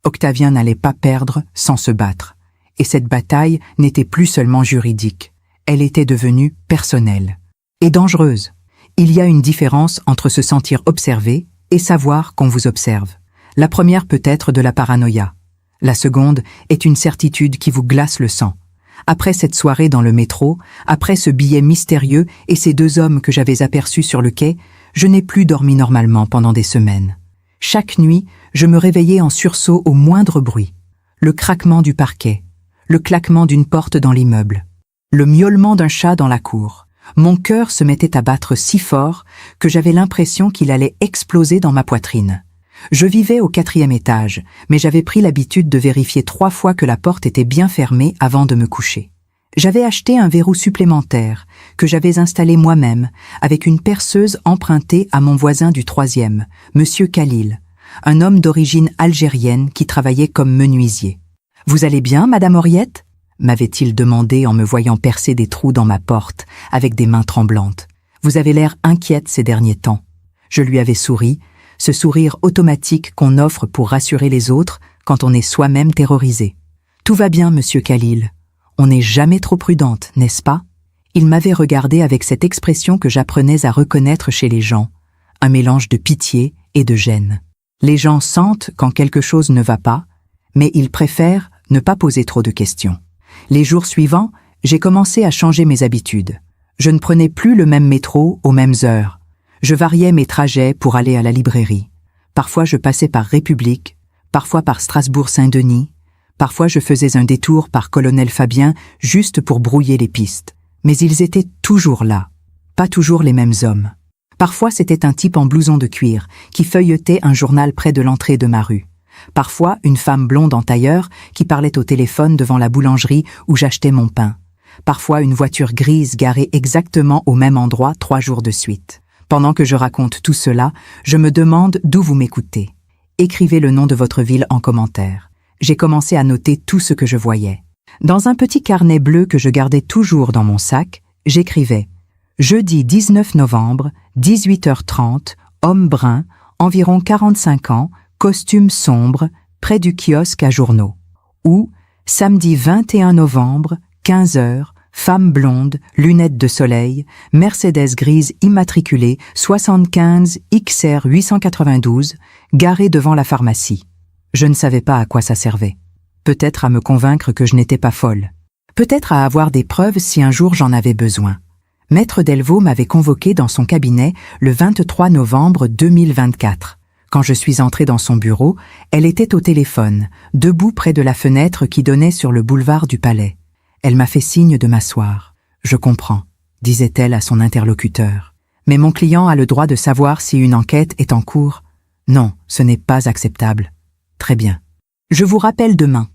Octavien n'allait pas perdre sans se battre. Et cette bataille n'était plus seulement juridique. Elle était devenue personnelle. Et dangereuse. Il y a une différence entre se sentir observé et savoir qu'on vous observe. La première peut être de la paranoïa. La seconde est une certitude qui vous glace le sang. Après cette soirée dans le métro, après ce billet mystérieux et ces 2 hommes que j'avais aperçus sur le quai, je n'ai plus dormi normalement pendant des semaines. Chaque nuit, je me réveillais en sursaut au moindre bruit. Le craquement du parquet, le claquement d'une porte dans l'immeuble, le miaulement d'un chat dans la cour. Mon cœur se mettait à battre si fort que j'avais l'impression qu'il allait exploser dans ma poitrine. Je vivais au 4e étage, mais j'avais pris l'habitude de vérifier 3 fois que la porte était bien fermée avant de me coucher. J'avais acheté un verrou supplémentaire que j'avais installé moi-même avec une perceuse empruntée à mon voisin du 3e, Monsieur Khalil, un homme d'origine algérienne qui travaillait comme menuisier. « Vous allez bien, Madame Henriette ?» m'avait-il demandé en me voyant percer des trous dans ma porte avec des mains tremblantes. « Vous avez l'air inquiète ces derniers temps. » Je lui avais souri, ce sourire automatique qu'on offre pour rassurer les autres quand on est soi-même terrorisé. « Tout va bien, Monsieur Khalil. On n'est jamais trop prudente, n'est-ce pas ?» Il m'avait regardé avec cette expression que j'apprenais à reconnaître chez les gens, un mélange de pitié et de gêne. Les gens sentent quand quelque chose ne va pas, mais ils préfèrent ne pas poser trop de questions. Les jours suivants, j'ai commencé à changer mes habitudes. Je ne prenais plus le même métro aux mêmes heures. Je variais mes trajets pour aller à la librairie. Parfois je passais par République, parfois par Strasbourg-Saint-Denis, parfois je faisais un détour par Colonel Fabien juste pour brouiller les pistes. Mais ils étaient toujours là, pas toujours les mêmes hommes. Parfois c'était un type en blouson de cuir qui feuilletait un journal près de l'entrée de ma rue. Parfois, une femme blonde en tailleur qui parlait au téléphone devant la boulangerie où j'achetais mon pain. Parfois, une voiture grise garée exactement au même endroit 3 jours de suite. Pendant que je raconte tout cela, je me demande d'où vous m'écoutez. Écrivez le nom de votre ville en commentaire. J'ai commencé à noter tout ce que je voyais. Dans un petit carnet bleu que je gardais toujours dans mon sac, j'écrivais « Jeudi 19 novembre, 18h30, homme brun, environ 45 ans, costume sombre, près du kiosque à journaux. » Ou « Samedi 21 novembre, 15h, femme blonde, lunettes de soleil, Mercedes grise immatriculée 75 XR 892, garée devant la pharmacie. » Je ne savais pas à quoi ça servait. Peut-être à me convaincre que je n'étais pas folle. Peut-être à avoir des preuves si un jour j'en avais besoin. Maître Delvaux m'avait convoqué dans son cabinet le 23 novembre 2024. Quand je suis entrée dans son bureau, elle était au téléphone, debout près de la fenêtre qui donnait sur le boulevard du Palais. Elle m'a fait signe de m'asseoir. « Je comprends », disait-elle à son interlocuteur. « Mais mon client a le droit de savoir si une enquête est en cours. Non, ce n'est pas acceptable. » « Très bien. Je vous rappelle demain. »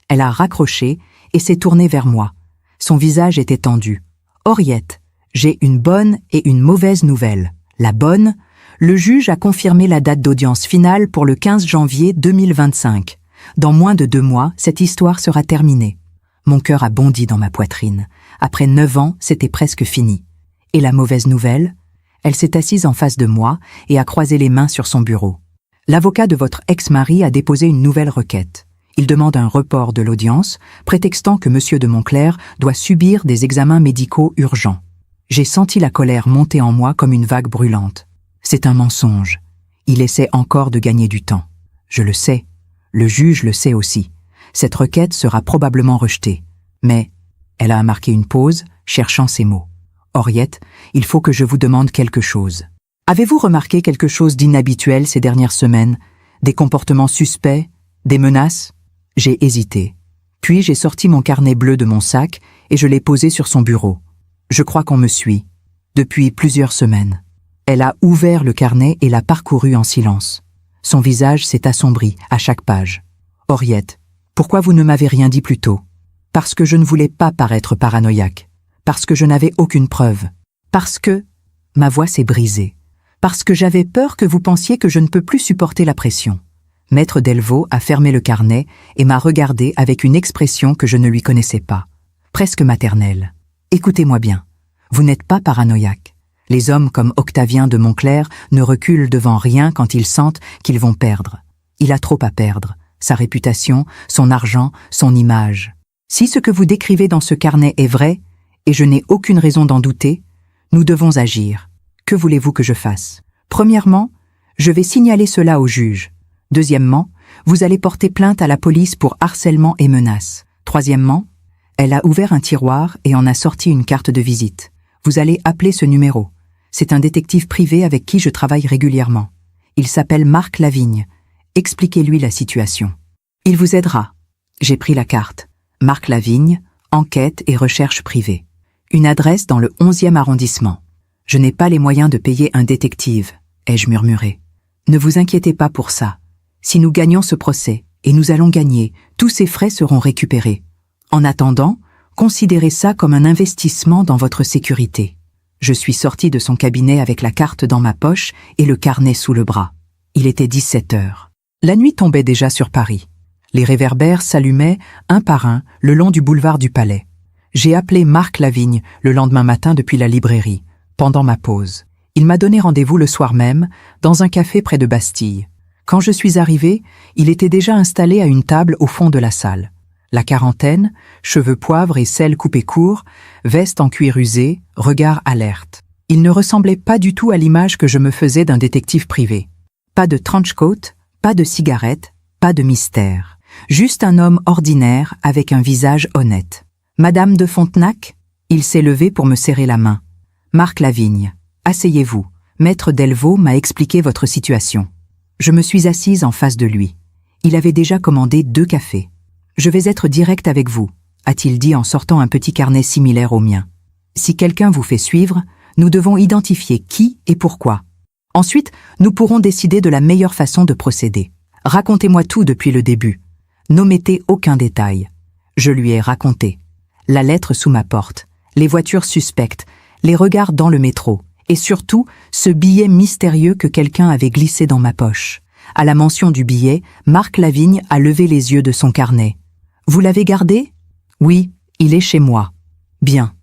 Elle a raccroché et s'est tournée vers moi. Son visage était tendu. « Henriette, j'ai une bonne et une mauvaise nouvelle. La bonne, le juge a confirmé la date d'audience finale pour le 15 janvier 2025. Dans moins de 2 mois, cette histoire sera terminée. » Mon cœur a bondi dans ma poitrine. Après 9 ans, c'était presque fini. Et la mauvaise nouvelle? Elle s'est assise en face de moi et a croisé les mains sur son bureau. L'avocat de votre ex-mari a déposé une nouvelle requête. Il demande un report de l'audience, prétextant que M. de Montclair doit subir des examens médicaux urgents. J'ai senti la colère monter en moi comme une vague brûlante. C'est un mensonge. Il essaie encore de gagner du temps. Je le sais. Le juge le sait aussi. Cette requête sera probablement rejetée. Mais, elle a marqué une pause, cherchant ses mots. Henriette, il faut que je vous demande quelque chose. Avez-vous remarqué quelque chose d'inhabituel ces dernières semaines? Des comportements suspects? Des menaces? J'ai hésité. Puis j'ai sorti mon carnet bleu de mon sac et je l'ai posé sur son bureau. Je crois qu'on me suit. Depuis plusieurs semaines. Elle a ouvert le carnet et l'a parcouru en silence. Son visage s'est assombri à chaque page. Henriette, pourquoi vous ne m'avez rien dit plus tôt? Parce que je ne voulais pas paraître paranoïaque. Parce que je n'avais aucune preuve. Parce que... Ma voix s'est brisée. Parce que j'avais peur que vous pensiez que je ne peux plus supporter la pression. Maître Delvaux a fermé le carnet et m'a regardé avec une expression que je ne lui connaissais pas, presque maternelle. Écoutez-moi bien, vous n'êtes pas paranoïaque. Les hommes comme Octavien de Montclair ne reculent devant rien quand ils sentent qu'ils vont perdre. Il a trop à perdre, sa réputation, son argent, son image. Si ce que vous décrivez dans ce carnet est vrai, et je n'ai aucune raison d'en douter, nous devons agir. Que voulez-vous que je fasse? Premièrement, je vais signaler cela au juge. Deuxièmement, vous allez porter plainte à la police pour harcèlement et menaces. Troisièmement, elle a ouvert un tiroir et en a sorti une carte de visite. Vous allez appeler ce numéro. C'est un détective privé avec qui je travaille régulièrement. Il s'appelle Marc Lavigne. Expliquez-lui la situation. Il vous aidera. J'ai pris la carte. Marc Lavigne, enquête et recherche privée. Une adresse dans le 11e arrondissement. Je n'ai pas les moyens de payer un détective, ai-je murmuré. Ne vous inquiétez pas pour ça. Si nous gagnons ce procès, et nous allons gagner, tous ces frais seront récupérés. En attendant, considérez ça comme un investissement dans votre sécurité. Je suis sortie de son cabinet avec la carte dans ma poche et le carnet sous le bras. Il était 17 heures. La nuit tombait déjà sur Paris. Les réverbères s'allumaient, un par un, le long du boulevard du Palais. J'ai appelé Marc Lavigne le lendemain matin depuis la librairie. Pendant ma pause. Il m'a donné rendez-vous le soir même, dans un café près de Bastille. Quand je suis arrivée, il était déjà installé à une table au fond de la salle. La quarantaine, cheveux poivre et cils coupés courts, veste en cuir usé, regard alerte. Il ne ressemblait pas du tout à l'image que je me faisais d'un détective privé. Pas de trench-coat, pas de cigarette, pas de mystère. Juste un homme ordinaire avec un visage honnête. « Madame de Fontenac ?» Il s'est levé pour me serrer la main. Marc Lavigne, asseyez-vous. Maître Delvaux m'a expliqué votre situation. Je me suis assise en face de lui. Il avait déjà commandé 2 cafés. Je vais être direct avec vous, a-t-il dit en sortant un petit carnet similaire au mien. Si quelqu'un vous fait suivre, nous devons identifier qui et pourquoi. Ensuite, nous pourrons décider de la meilleure façon de procéder. Racontez-moi tout depuis le début. N'omettez aucun détail. Je lui ai raconté. La lettre sous ma porte, les voitures suspectes, les regards dans le métro, et surtout ce billet mystérieux que quelqu'un avait glissé dans ma poche. À la mention du billet, Marc Lavigne a levé les yeux de son carnet. « Vous l'avez gardé ?»« Oui, il est chez moi. »« Bien.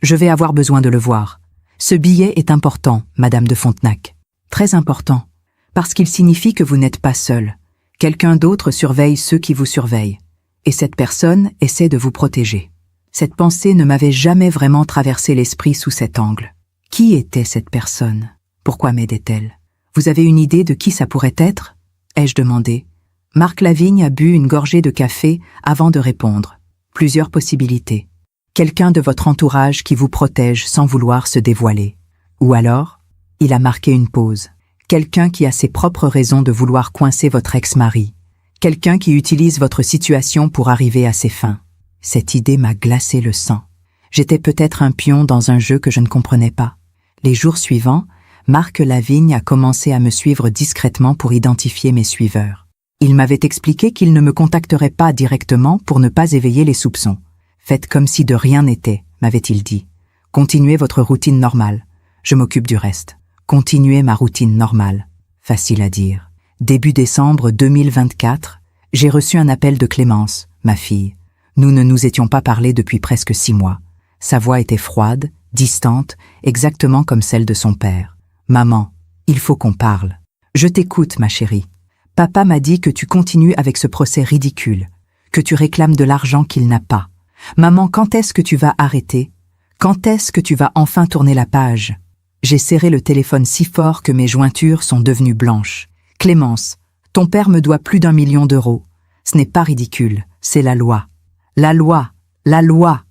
Je vais avoir besoin de le voir. Ce billet est important, Madame de Fontenac. Très important, parce qu'il signifie que vous n'êtes pas seule. Quelqu'un d'autre surveille ceux qui vous surveillent. Et cette personne essaie de vous protéger. » Cette pensée ne m'avait jamais vraiment traversé l'esprit sous cet angle. Qui était cette personne? Pourquoi m'aidait-elle? Vous avez une idée de qui ça pourrait être? Ai-je demandé. Marc Lavigne a bu une gorgée de café avant de répondre. Plusieurs possibilités. Quelqu'un de votre entourage qui vous protège sans vouloir se dévoiler. Ou alors, il a marqué une pause. Quelqu'un qui a ses propres raisons de vouloir coincer votre ex-mari. Quelqu'un qui utilise votre situation pour arriver à ses fins. Cette idée m'a glacé le sang. J'étais peut-être un pion dans un jeu que je ne comprenais pas. Les jours suivants, Marc Lavigne a commencé à me suivre discrètement pour identifier mes suiveurs. Il m'avait expliqué qu'il ne me contacterait pas directement pour ne pas éveiller les soupçons. Faites comme si de rien n'était, m'avait-il dit. Continuez votre routine normale. Je m'occupe du reste. Continuez ma routine normale. Facile à dire. Début décembre 2024, j'ai reçu un appel de Clémence, ma fille. Nous ne nous étions pas parlé depuis presque 6 mois. Sa voix était froide, distante, exactement comme celle de son père. « Maman, il faut qu'on parle. »« Je t'écoute, ma chérie. Papa m'a dit que tu continues avec ce procès ridicule, que tu réclames de l'argent qu'il n'a pas. Maman, quand est-ce que tu vas arrêter? Quand est-ce que tu vas enfin tourner la page ?» J'ai serré le téléphone si fort que mes jointures sont devenues blanches. « Clémence, ton père me doit plus d'1 million d'euros. Ce n'est pas ridicule, c'est la loi. »« La loi, la loi !»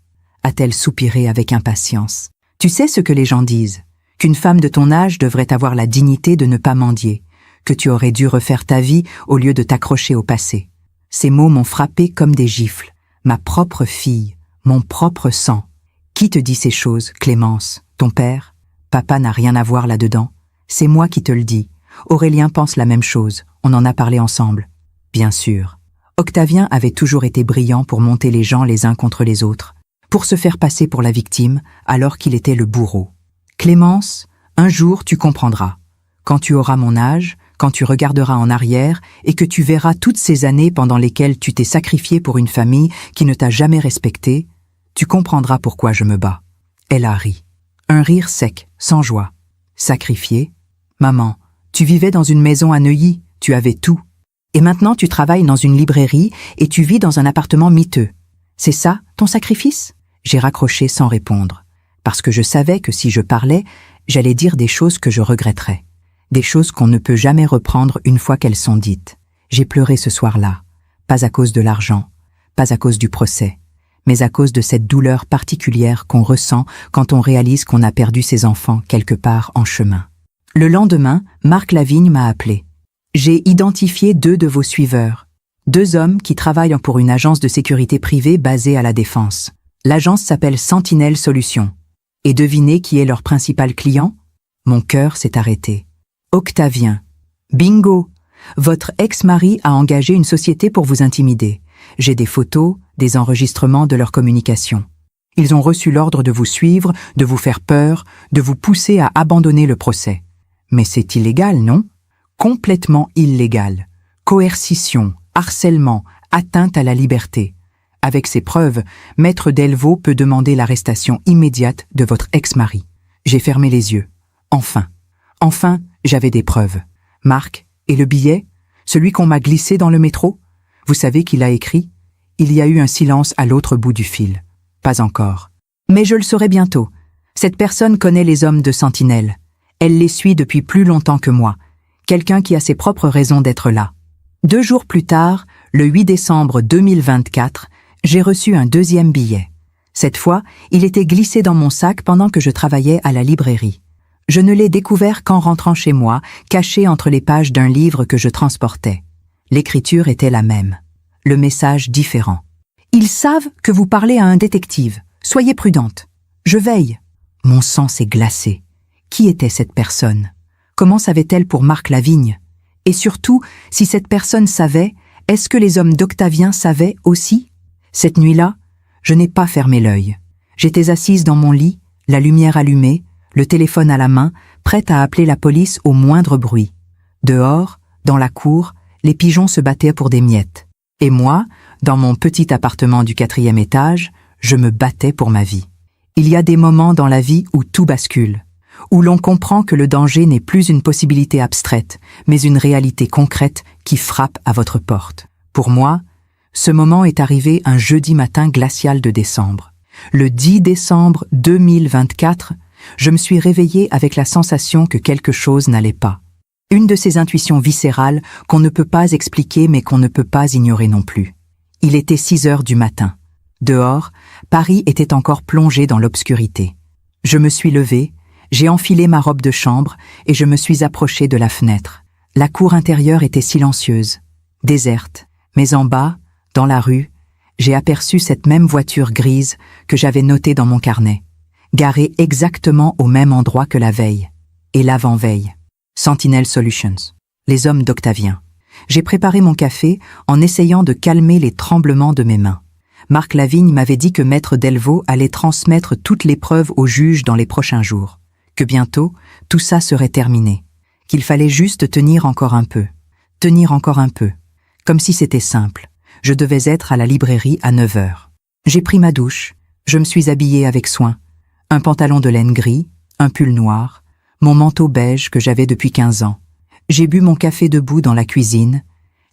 a-t-elle soupiré avec impatience. « Tu sais ce que les gens disent, qu'une femme de ton âge devrait avoir la dignité de ne pas mendier, que tu aurais dû refaire ta vie au lieu de t'accrocher au passé. » Ces mots m'ont frappé comme des gifles. Ma propre fille, mon propre sang. Qui te dit ces choses, Clémence? Ton père? Papa n'a rien à voir là-dedans. C'est moi qui te le dis. Aurélien pense la même chose, on en a parlé ensemble. Bien sûr. Octavien avait toujours été brillant pour monter les gens les uns contre les autres, pour se faire passer pour la victime alors qu'il était le bourreau. Clémence, un jour tu comprendras. Quand tu auras mon âge, quand tu regarderas en arrière et que tu verras toutes ces années pendant lesquelles tu t'es sacrifié pour une famille qui ne t'a jamais respecté, tu comprendras pourquoi je me bats. Elle a ri. Un rire sec, sans joie. Sacrifié? Maman, tu vivais dans une maison à Neuilly, tu avais tout. Et maintenant tu travailles dans une librairie et tu vis dans un appartement miteux. C'est ça, ton sacrifice? J'ai raccroché sans répondre, parce que je savais que si je parlais, j'allais dire des choses que je regretterais. Des choses qu'on ne peut jamais reprendre une fois qu'elles sont dites. J'ai pleuré ce soir-là, pas à cause de l'argent, pas à cause du procès, mais à cause de cette douleur particulière qu'on ressent quand on réalise qu'on a perdu ses enfants quelque part en chemin. Le lendemain, Marc Lavigne m'a appelé. J'ai identifié 2 de vos suiveurs, 2 hommes qui travaillent pour une agence de sécurité privée basée à la Défense. L'agence s'appelle Sentinelle Solutions. Et devinez qui est leur principal client? Mon cœur s'est arrêté. Octavien. Bingo! Votre ex-mari a engagé une société pour vous intimider. J'ai des photos, des enregistrements de leur communication. Ils ont reçu l'ordre de vous suivre, de vous faire peur, de vous pousser à abandonner le procès. Mais c'est illégal, non? Complètement illégal. Coercition, harcèlement, atteinte à la liberté. Avec ces preuves, Maître Delvaux peut demander l'arrestation immédiate de votre ex-mari. J'ai fermé les yeux. Enfin, j'avais des preuves. Marc, et le billet? Celui qu'on m'a glissé dans le métro? Vous savez qui l'a écrit? Il y a eu un silence à l'autre bout du fil. Pas encore. Mais je le saurai bientôt. Cette personne connaît les hommes de Sentinelle. Elle les suit depuis plus longtemps que moi. Quelqu'un qui a ses propres raisons d'être là. 2 jours plus tard, le 8 décembre 2024, j'ai reçu un 2e billet. Cette fois, il était glissé dans mon sac pendant que je travaillais à la librairie. Je ne l'ai découvert qu'en rentrant chez moi, caché entre les pages d'un livre que je transportais. L'écriture était la même. Le message différent. « Ils savent que vous parlez à un détective. Soyez prudente. Je veille. » Mon sang s'est glacé. Qui était cette personne? Comment savait-elle pour Marc Lavigne? Et surtout, si cette personne savait, est-ce que les hommes d'Octavien savaient aussi? Cette nuit-là, je n'ai pas fermé l'œil. J'étais assise dans mon lit, la lumière allumée, le téléphone à la main, prête à appeler la police au moindre bruit. Dehors, dans la cour, les pigeons se battaient pour des miettes. Et moi, dans mon petit appartement du 4e étage, je me battais pour ma vie. Il y a des moments dans la vie où tout bascule, où l'on comprend que le danger n'est plus une possibilité abstraite, mais une réalité concrète qui frappe à votre porte. Pour moi, ce moment est arrivé un jeudi matin glacial de décembre. Le 10 décembre 2024, je me suis réveillée avec la sensation que quelque chose n'allait pas. Une de ces intuitions viscérales qu'on ne peut pas expliquer mais qu'on ne peut pas ignorer non plus. Il était 6 heures du matin. Dehors, Paris était encore plongé dans l'obscurité. Je me suis levée, j'ai enfilé ma robe de chambre et je me suis approchée de la fenêtre. La cour intérieure était silencieuse, déserte, mais en bas, dans la rue, j'ai aperçu cette même voiture grise que j'avais notée dans mon carnet, garée exactement au même endroit que la veille et l'avant-veille. Sentinel Solutions, les hommes d'Octavien. J'ai préparé mon café en essayant de calmer les tremblements de mes mains. Marc Lavigne m'avait dit que Maître Delvaux allait transmettre toutes les preuves au juge dans les prochains jours, que bientôt, tout ça serait terminé, qu'il fallait juste tenir encore un peu, comme si c'était simple. Je devais être à la librairie à 9 heures. J'ai pris ma douche, je me suis habillée avec soin, un pantalon de laine gris, un pull noir, mon manteau beige que j'avais depuis 15 ans. J'ai bu mon café debout dans la cuisine,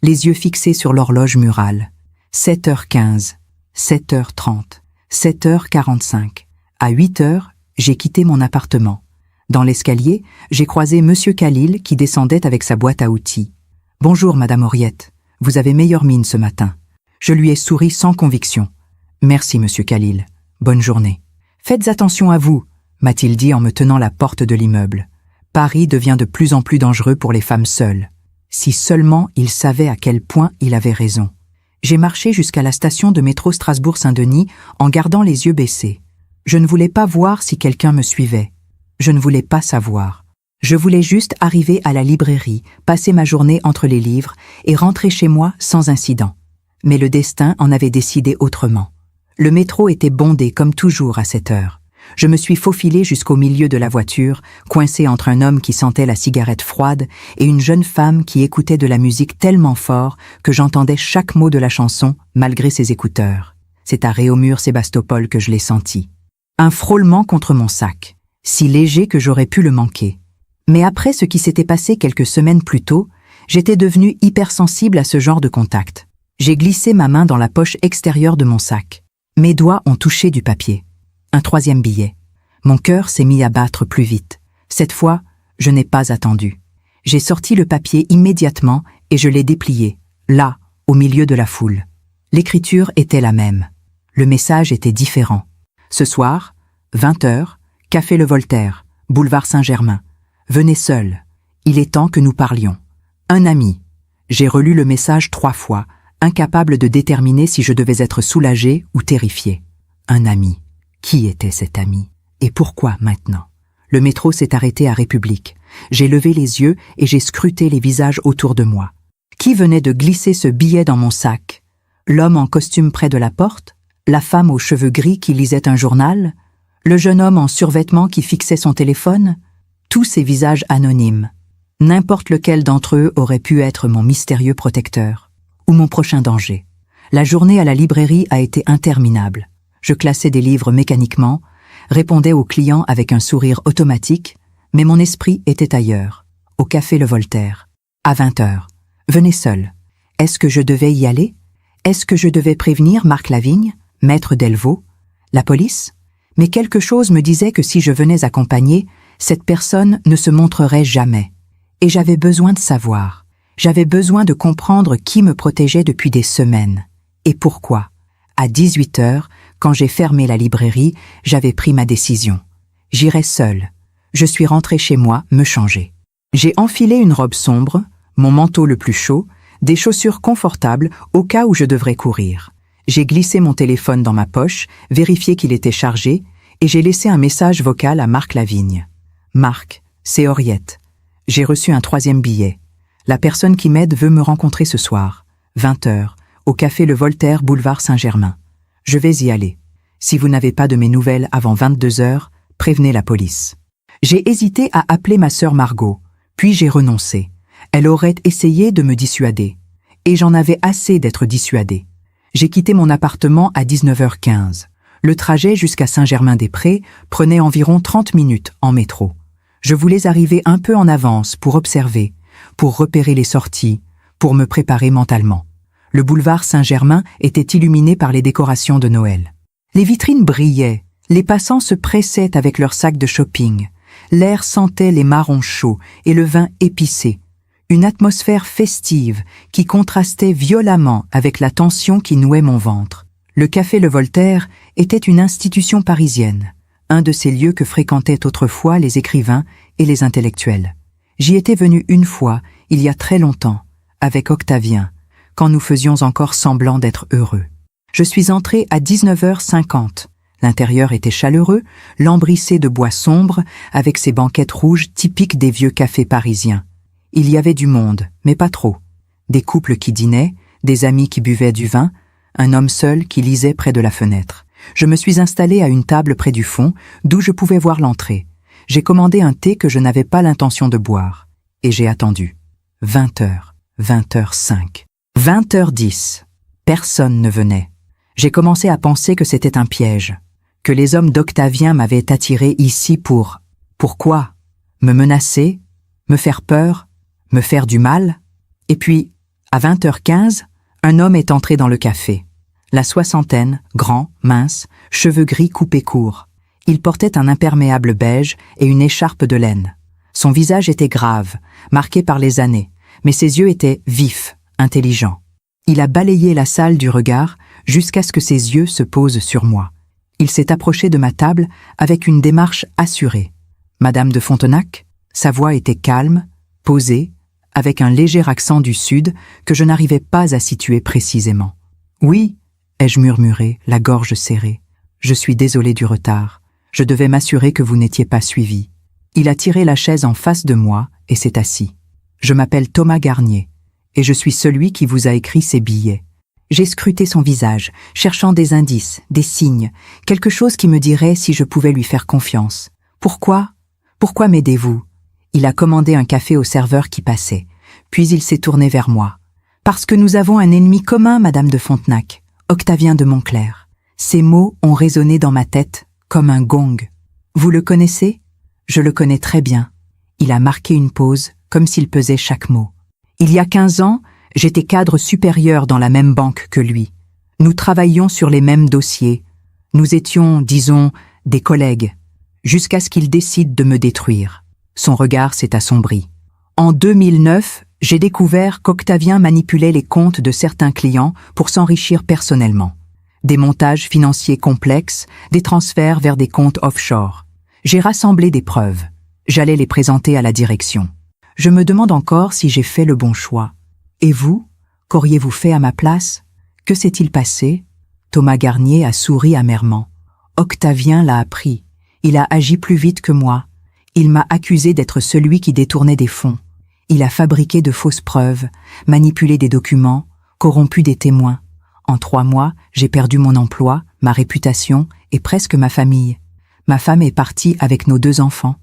les yeux fixés sur l'horloge murale. 7h15, 7h30, 7h45. À 8 heures, j'ai quitté mon appartement. Dans l'escalier, j'ai croisé Monsieur Khalil qui descendait avec sa boîte à outils. « Bonjour, Madame Henriette, vous avez meilleure mine ce matin. » Je lui ai souri sans conviction. « Merci, Monsieur Khalil. Bonne journée. »« Faites attention à vous, » m'a-t-il dit en me tenant la porte de l'immeuble. Paris devient de plus en plus dangereux pour les femmes seules. Si seulement il savait à quel point il avait raison. J'ai marché jusqu'à la station de métro Strasbourg-Saint-Denis en gardant les yeux baissés. Je ne voulais pas voir si quelqu'un me suivait. Je ne voulais pas savoir. Je voulais juste arriver à la librairie, passer ma journée entre les livres et rentrer chez moi sans incident. Mais le destin en avait décidé autrement. Le métro était bondé comme toujours à cette heure. Je me suis faufilée jusqu'au milieu de la voiture, coincée entre un homme qui sentait la cigarette froide et une jeune femme qui écoutait de la musique tellement fort que j'entendais chaque mot de la chanson malgré ses écouteurs. C'est à Réaumur-Sébastopol que je l'ai senti. Un frôlement contre mon sac, si léger que j'aurais pu le manquer. Mais après ce qui s'était passé quelques semaines plus tôt, j'étais devenue hypersensible à ce genre de contact. J'ai glissé ma main dans la poche extérieure de mon sac. Mes doigts ont touché du papier. Un 3e billet. Mon cœur s'est mis à battre plus vite. Cette fois, je n'ai pas attendu. J'ai sorti le papier immédiatement et je l'ai déplié, là, au milieu de la foule. L'écriture était la même. Le message était différent. Ce soir, 20 heures, Café Le Voltaire, boulevard Saint-Germain. Venez seul. Il est temps que nous parlions. Un ami. J'ai relu le message 3 fois, incapable de déterminer si je devais être soulagée ou terrifiée. Un ami. Qui était cet ami? Et pourquoi maintenant? Le métro s'est arrêté à République. J'ai levé les yeux et j'ai scruté les visages autour de moi. Qui venait de glisser ce billet dans mon sac? L'homme en costume près de la porte? La femme aux cheveux gris qui lisait un journal? Le jeune homme en survêtement qui fixait son téléphone? Tous ces visages anonymes. N'importe lequel d'entre eux aurait pu être mon mystérieux protecteur. Ou mon prochain danger. La journée à la librairie a été interminable. Je classais des livres mécaniquement, répondais aux clients avec un sourire automatique, mais mon esprit était ailleurs, au Café Le Voltaire. À 20 heures. Venez seul. Est-ce que je devais y aller? Est-ce que je devais prévenir Marc Lavigne, Maître Delvaux, la police? Mais quelque chose me disait que si je venais accompagner, cette personne ne se montrerait jamais. Et j'avais besoin de savoir. J'avais besoin de comprendre qui me protégeait depuis des semaines. Et pourquoi? À 18 heures, quand j'ai fermé la librairie, j'avais pris ma décision. J'irai seule. Je suis rentrée chez moi me changer. J'ai enfilé une robe sombre, mon manteau le plus chaud, des chaussures confortables au cas où je devrais courir. J'ai glissé mon téléphone dans ma poche, vérifié qu'il était chargé, et j'ai laissé un message vocal à Marc Lavigne. « Marc, c'est Henriette. J'ai reçu un 3e billet. La personne qui m'aide veut me rencontrer ce soir, 20h, au café Le Voltaire, boulevard Saint-Germain. Je vais y aller. Si vous n'avez pas de mes nouvelles avant 22h, prévenez la police. J'ai hésité à appeler ma sœur Margot, puis j'ai renoncé. Elle aurait essayé de me dissuader. Et j'en avais assez d'être dissuadée. J'ai quitté mon appartement à 19h15. Le trajet jusqu'à Saint-Germain-des-Prés prenait environ 30 minutes en métro. Je voulais arriver un peu en avance pour observer, pour repérer les sorties, pour me préparer mentalement. Le boulevard Saint-Germain était illuminé par les décorations de Noël. Les vitrines brillaient, les passants se pressaient avec leurs sacs de shopping. L'air sentait les marrons chauds et le vin épicé. Une atmosphère festive qui contrastait violemment avec la tension qui nouait mon ventre. Le café Le Voltaire était une institution parisienne, un de ces lieux que fréquentaient autrefois les écrivains et les intellectuels. J'y étais venu une fois, il y a très longtemps, avec Octavien, quand nous faisions encore semblant d'être heureux. Je suis entré à 19h50. L'intérieur était chaleureux, lambrissé de bois sombre, avec ses banquettes rouges typiques des vieux cafés parisiens. Il y avait du monde, mais pas trop. Des couples qui dînaient, des amis qui buvaient du vin, un homme seul qui lisait près de la fenêtre. Je me suis installé à une table près du fond, d'où je pouvais voir l'entrée. J'ai commandé un thé que je n'avais pas l'intention de boire. Et j'ai attendu. 20h, 20h05, 20h10. Personne ne venait. J'ai commencé à penser que c'était un piège, que les hommes d'Octavien m'avaient attiré ici pour... Pourquoi? Me menacer? Me faire peur? Me faire du mal? Et puis, à 20h15, un homme est entré dans le café. La soixantaine, grand, mince, cheveux gris coupés courts. Il portait un imperméable beige et une écharpe de laine. Son visage était grave, marqué par les années, mais ses yeux étaient vifs, intelligents. Il a balayé la salle du regard jusqu'à ce que ses yeux se posent sur moi. Il s'est approché de ma table avec une démarche assurée. Madame de Fontenac? Sa voix était calme, posée, avec un léger accent du Sud que je n'arrivais pas à situer précisément. « Oui » ai-je murmuré, la gorge serrée. « Je suis désolé du retard. Je devais m'assurer que vous n'étiez pas suivi. » Il a tiré la chaise en face de moi et s'est assis. « Je m'appelle Thomas Garnier, et je suis celui qui vous a écrit ces billets. » J'ai scruté son visage, cherchant des indices, des signes, quelque chose qui me dirait si je pouvais lui faire confiance. « Pourquoi? Pourquoi m'aidez-vous » Il a commandé un café au serveur qui passait, puis il s'est tourné vers moi. « Parce que nous avons un ennemi commun, Madame de Fontenac, Octavien de Montclair. » Ces mots ont résonné dans ma tête comme un gong. « Vous le connaissez ? » Je le connais très bien. Il a marqué une pause, comme s'il pesait chaque mot. Il y a 15 ans, j'étais cadre supérieur dans la même banque que lui. Nous travaillions sur les mêmes dossiers. Nous étions, disons, des collègues, jusqu'à ce qu'il décide de me détruire. Son regard s'est assombri. En 2009, j'ai découvert qu'Octavien manipulait les comptes de certains clients pour s'enrichir personnellement. Des montages financiers complexes, des transferts vers des comptes offshore. J'ai rassemblé des preuves. J'allais les présenter à la direction. Je me demande encore si j'ai fait le bon choix. Et vous, qu'auriez-vous fait à ma place? Que s'est-il passé? Thomas Garnier a souri amèrement. Octavien l'a appris. Il a agi plus vite que moi. Il m'a accusé d'être celui qui détournait des fonds. Il a fabriqué de fausses preuves, manipulé des documents, corrompu des témoins. En 3 mois, j'ai perdu mon emploi, ma réputation et presque ma famille. Ma femme est partie avec nos 2 enfants.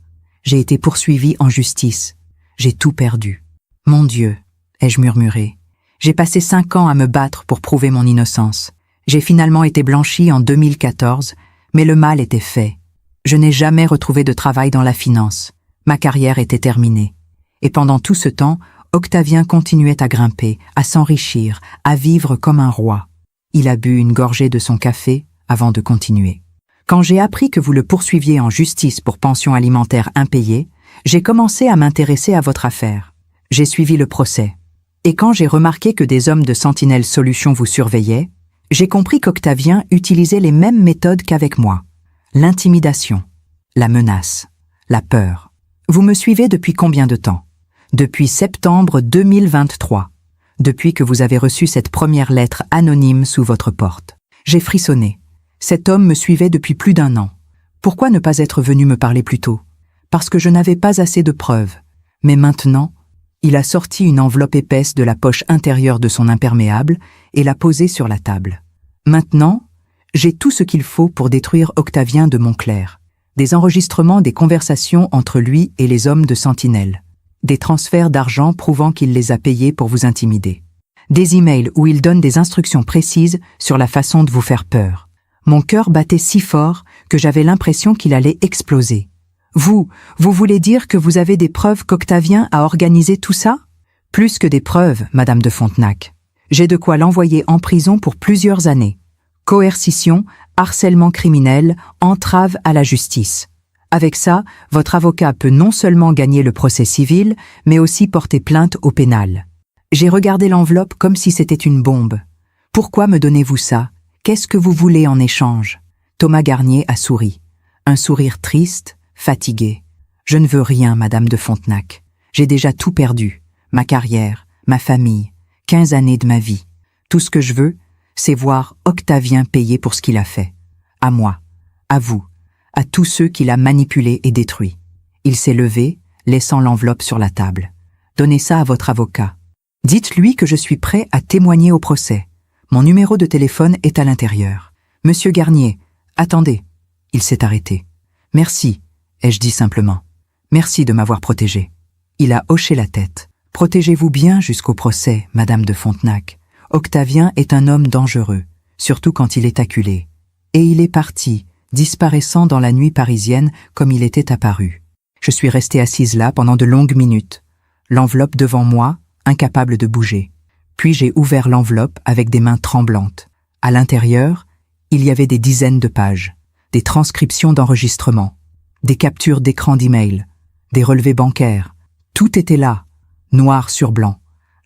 J'ai été poursuivi en justice. J'ai tout perdu. Mon Dieu, ai-je murmuré. J'ai passé 5 ans à me battre pour prouver mon innocence. J'ai finalement été blanchi en 2014, mais le mal était fait. Je n'ai jamais retrouvé de travail dans la finance. Ma carrière était terminée. Et pendant tout ce temps, Octavien continuait à grimper, à s'enrichir, à vivre comme un roi. Il a bu une gorgée de son café avant de continuer. Quand j'ai appris que vous le poursuiviez en justice pour pension alimentaire impayée, j'ai commencé à m'intéresser à votre affaire. J'ai suivi le procès. Et quand j'ai remarqué que des hommes de Sentinelle Solutions vous surveillaient, j'ai compris qu'Octavien utilisait les mêmes méthodes qu'avec moi. L'intimidation, la menace, la peur. Vous me suivez depuis combien de temps? Depuis septembre 2023, depuis que vous avez reçu cette première lettre anonyme sous votre porte. J'ai frissonné. Cet homme me suivait depuis plus d'1 an. Pourquoi ne pas être venu me parler plus tôt? Parce que je n'avais pas assez de preuves. Mais maintenant, Il a sorti une enveloppe épaisse de la poche intérieure de son imperméable et l'a posée sur la table. Maintenant, j'ai tout ce qu'il faut pour détruire Octavien de Montclair. Des enregistrements des conversations entre lui et les hommes de Sentinelle. Des transferts d'argent prouvant qu'il les a payés pour vous intimider. Des emails où il donne des instructions précises sur la façon de vous faire peur. Mon cœur battait si fort que j'avais l'impression qu'il allait exploser. Vous voulez dire que vous avez des preuves qu'Octavien a organisé tout ça? Plus que des preuves, Madame de Fontenac. J'ai de quoi l'envoyer en prison pour plusieurs années. Coercition, harcèlement criminel, entrave à la justice. Avec ça, votre avocat peut non seulement gagner le procès civil, mais aussi porter plainte au pénal. J'ai regardé l'enveloppe comme si c'était une bombe. Pourquoi me donnez-vous ça? Qu'est-ce que vous voulez en échange? Thomas Garnier a souri. Un sourire triste, fatigué. Je ne veux rien, Madame de Fontenac. J'ai déjà tout perdu. Ma carrière, ma famille, 15 années de ma vie. Tout ce que je veux, c'est voir Octavien payer pour ce qu'il a fait. À moi, à vous, à tous ceux qu'il a manipulés et détruits. Il s'est levé, laissant l'enveloppe sur la table. Donnez ça à votre avocat. Dites-lui que je suis prêt à témoigner au procès. Mon numéro de téléphone est à l'intérieur. Monsieur Garnier, attendez. Il s'est arrêté. Merci, ai-je dit simplement. Merci de m'avoir protégé. Il a hoché la tête. Protégez-vous bien jusqu'au procès, Madame de Fontenac. Octavien est un homme dangereux, surtout quand il est acculé. Et il est parti, disparaissant dans la nuit parisienne comme il était apparu. Je suis restée assise là pendant de longues minutes, l'enveloppe devant moi, incapable de bouger. Puis j'ai ouvert l'enveloppe avec des mains tremblantes. À l'intérieur, il y avait des dizaines de pages, des transcriptions d'enregistrements, des captures d'écran d'email, des relevés bancaires. Tout était là, noir sur blanc.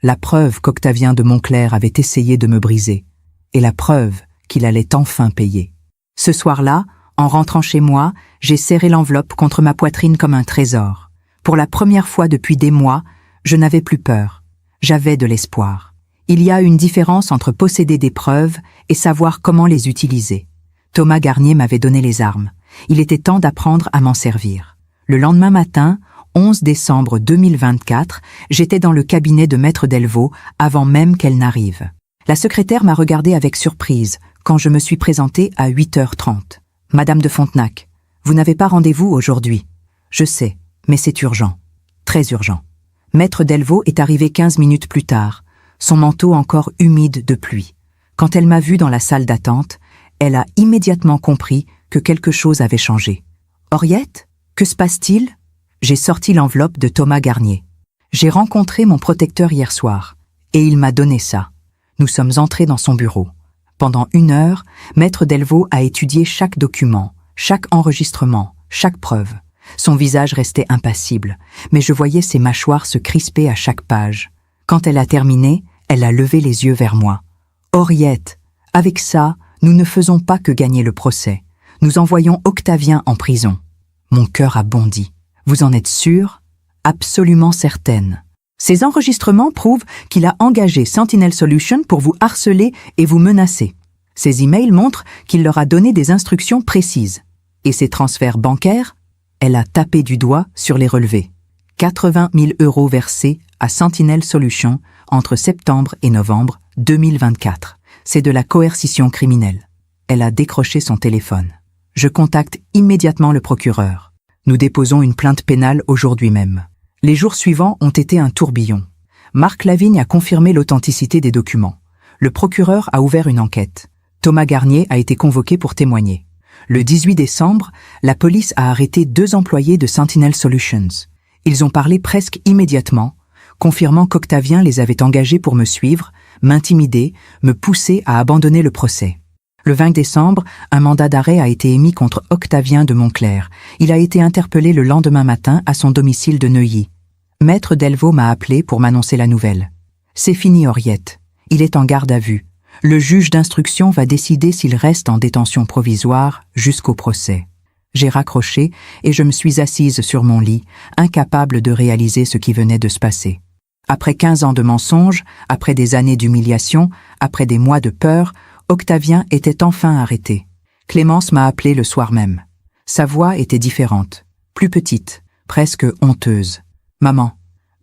La preuve qu'Octavien de Montclair avait essayé de me briser, et la preuve qu'il allait enfin payer. Ce soir-là, en rentrant chez moi, j'ai serré l'enveloppe contre ma poitrine comme un trésor. Pour la première fois depuis des mois, je n'avais plus peur. J'avais de l'espoir. Il y a une différence entre posséder des preuves et savoir comment les utiliser. Thomas Garnier m'avait donné les armes. Il était temps d'apprendre à m'en servir. Le lendemain matin, 11 décembre 2024, j'étais dans le cabinet de Maître Delvaux avant même qu'elle n'arrive. La secrétaire m'a regardé avec surprise quand je me suis présentée à 8h30. « Madame de Fontenac, vous n'avez pas rendez-vous aujourd'hui. Je sais, mais c'est urgent. Très urgent. » Maître Delvaux est arrivé 15 minutes plus tard, son manteau encore humide de pluie. Quand elle m'a vue dans la salle d'attente, elle a immédiatement compris que quelque chose avait changé. « Henriette, que se passe-t-il » J'ai sorti l'enveloppe de Thomas Garnier. J'ai rencontré mon protecteur hier soir, et il m'a donné ça. Nous sommes entrés dans son bureau. Pendant 1 heure, Maître Delvaux a étudié chaque document, chaque enregistrement, chaque preuve. Son visage restait impassible, mais je voyais ses mâchoires se crisper à chaque page. Quand elle a terminé, elle a levé les yeux vers moi. « Henriette, avec ça, nous ne faisons pas que gagner le procès. Nous envoyons Octavien en prison. » Mon cœur a bondi. « Vous en êtes sûre ? » Absolument certaine. Ces enregistrements prouvent qu'il a engagé Sentinel Solutions pour vous harceler et vous menacer. Ces emails montrent qu'il leur a donné des instructions précises. Et ces transferts bancaires, elle a tapé du doigt sur les relevés. 80 000 € versés à Sentinel Solutions entre septembre et novembre 2024. C'est de la coercition criminelle. Elle a décroché son téléphone. Je contacte immédiatement le procureur. Nous déposons une plainte pénale aujourd'hui même. Les jours suivants ont été un tourbillon. Marc Lavigne a confirmé l'authenticité des documents. Le procureur a ouvert une enquête. Thomas Garnier a été convoqué pour témoigner. Le 18 décembre, la police a arrêté 2 employés de Sentinel Solutions. Ils ont parlé presque immédiatement, confirmant qu'Octavien les avait engagés pour me suivre, m'intimider, me pousser à abandonner le procès. Le 20 décembre, un mandat d'arrêt a été émis contre Octavien de Montclair. Il a été interpellé le lendemain matin à son domicile de Neuilly. Maître Delvaux m'a appelé pour m'annoncer la nouvelle. « C'est fini, Henriette. Il est en garde à vue. Le juge d'instruction va décider s'il reste en détention provisoire jusqu'au procès. » J'ai raccroché et je me suis assise sur mon lit, incapable de réaliser ce qui venait de se passer. Après 15 ans de mensonges, après des années d'humiliation, après des mois de peur, Octavien était enfin arrêté. Clémence m'a appelé le soir même. Sa voix était différente, plus petite, presque honteuse. « Maman,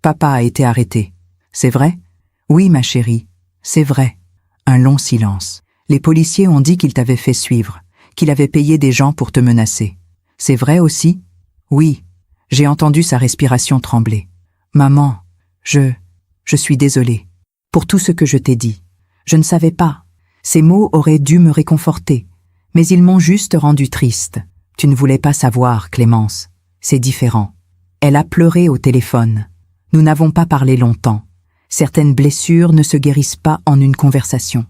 Papa a été arrêté. C'est vrai? Oui, ma chérie, c'est vrai. Un long silence. Les policiers ont dit qu'il t'avait fait suivre, qu'il avait payé des gens pour te menacer. C'est vrai aussi? Oui. J'ai entendu sa respiration trembler. Maman, je suis désolée. Pour tout ce que je t'ai dit. Je ne savais pas. Ces mots auraient dû me réconforter. Mais ils m'ont juste rendu triste. Tu ne voulais pas savoir, Clémence. C'est différent. Elle a pleuré au téléphone. Nous n'avons pas parlé longtemps. Certaines blessures ne se guérissent pas en une conversation.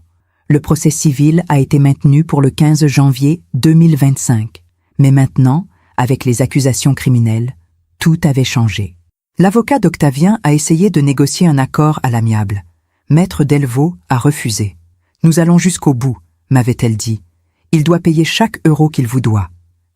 Le procès civil a été maintenu pour le 15 janvier 2025. Mais maintenant, avec les accusations criminelles, tout avait changé. L'avocat d'Octavien a essayé de négocier un accord à l'amiable. Maître Delvaux a refusé. « Nous allons jusqu'au bout », m'avait-elle dit. « Il doit payer chaque euro qu'il vous doit. »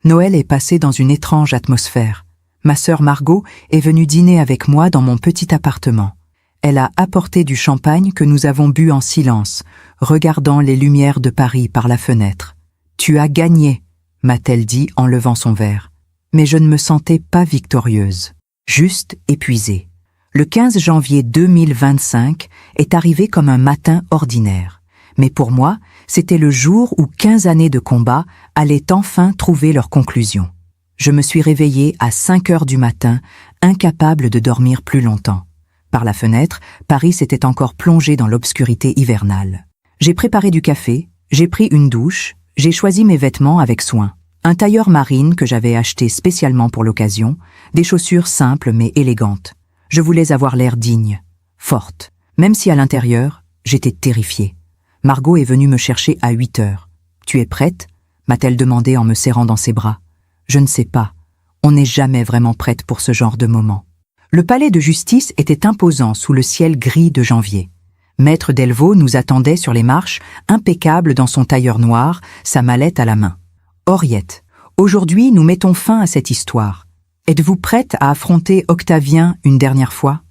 Noël est passé dans une étrange atmosphère. Ma sœur Margot est venue dîner avec moi dans mon petit appartement. Elle a apporté du champagne que nous avons bu en silence, regardant les lumières de Paris par la fenêtre. « Tu as gagné », m'a-t-elle dit en levant son verre. Mais je ne me sentais pas victorieuse, juste épuisée. Le 15 janvier 2025 est arrivé comme un matin ordinaire. Mais pour moi, c'était le jour où 15 années de combat allaient enfin trouver leur conclusion. Je me suis réveillée à 5 heures du matin, incapable de dormir plus longtemps. Par la fenêtre, Paris s'était encore plongé dans l'obscurité hivernale. J'ai préparé du café, j'ai pris une douche, j'ai choisi mes vêtements avec soin. Un tailleur marine que j'avais acheté spécialement pour l'occasion, des chaussures simples mais élégantes. Je voulais avoir l'air digne, forte, même si à l'intérieur, j'étais terrifiée. Margot est venue me chercher à 8 heures. « Tu es prête ?» m'a-t-elle demandé en me serrant dans ses bras. Je ne sais pas. On n'est jamais vraiment prête pour ce genre de moment. Le palais de justice était imposant sous le ciel gris de janvier. Maître Delvaux nous attendait sur les marches, impeccable dans son tailleur noir, sa mallette à la main. « Henriette, aujourd'hui nous mettons fin à cette histoire. Êtes-vous prête à affronter Octavien une dernière fois ?»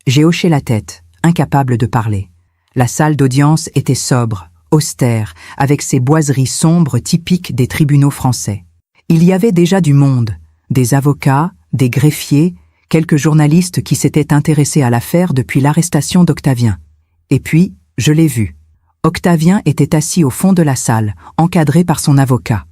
J'ai hoché la tête, incapable de parler. La salle d'audience était sobre, austère, avec ses boiseries sombres typiques des tribunaux français. Il y avait déjà du monde, des avocats, des greffiers, quelques journalistes qui s'étaient intéressés à l'affaire depuis l'arrestation d'Octavien. Et puis, je l'ai vu. Octavien était assis au fond de la salle, encadré par son avocat.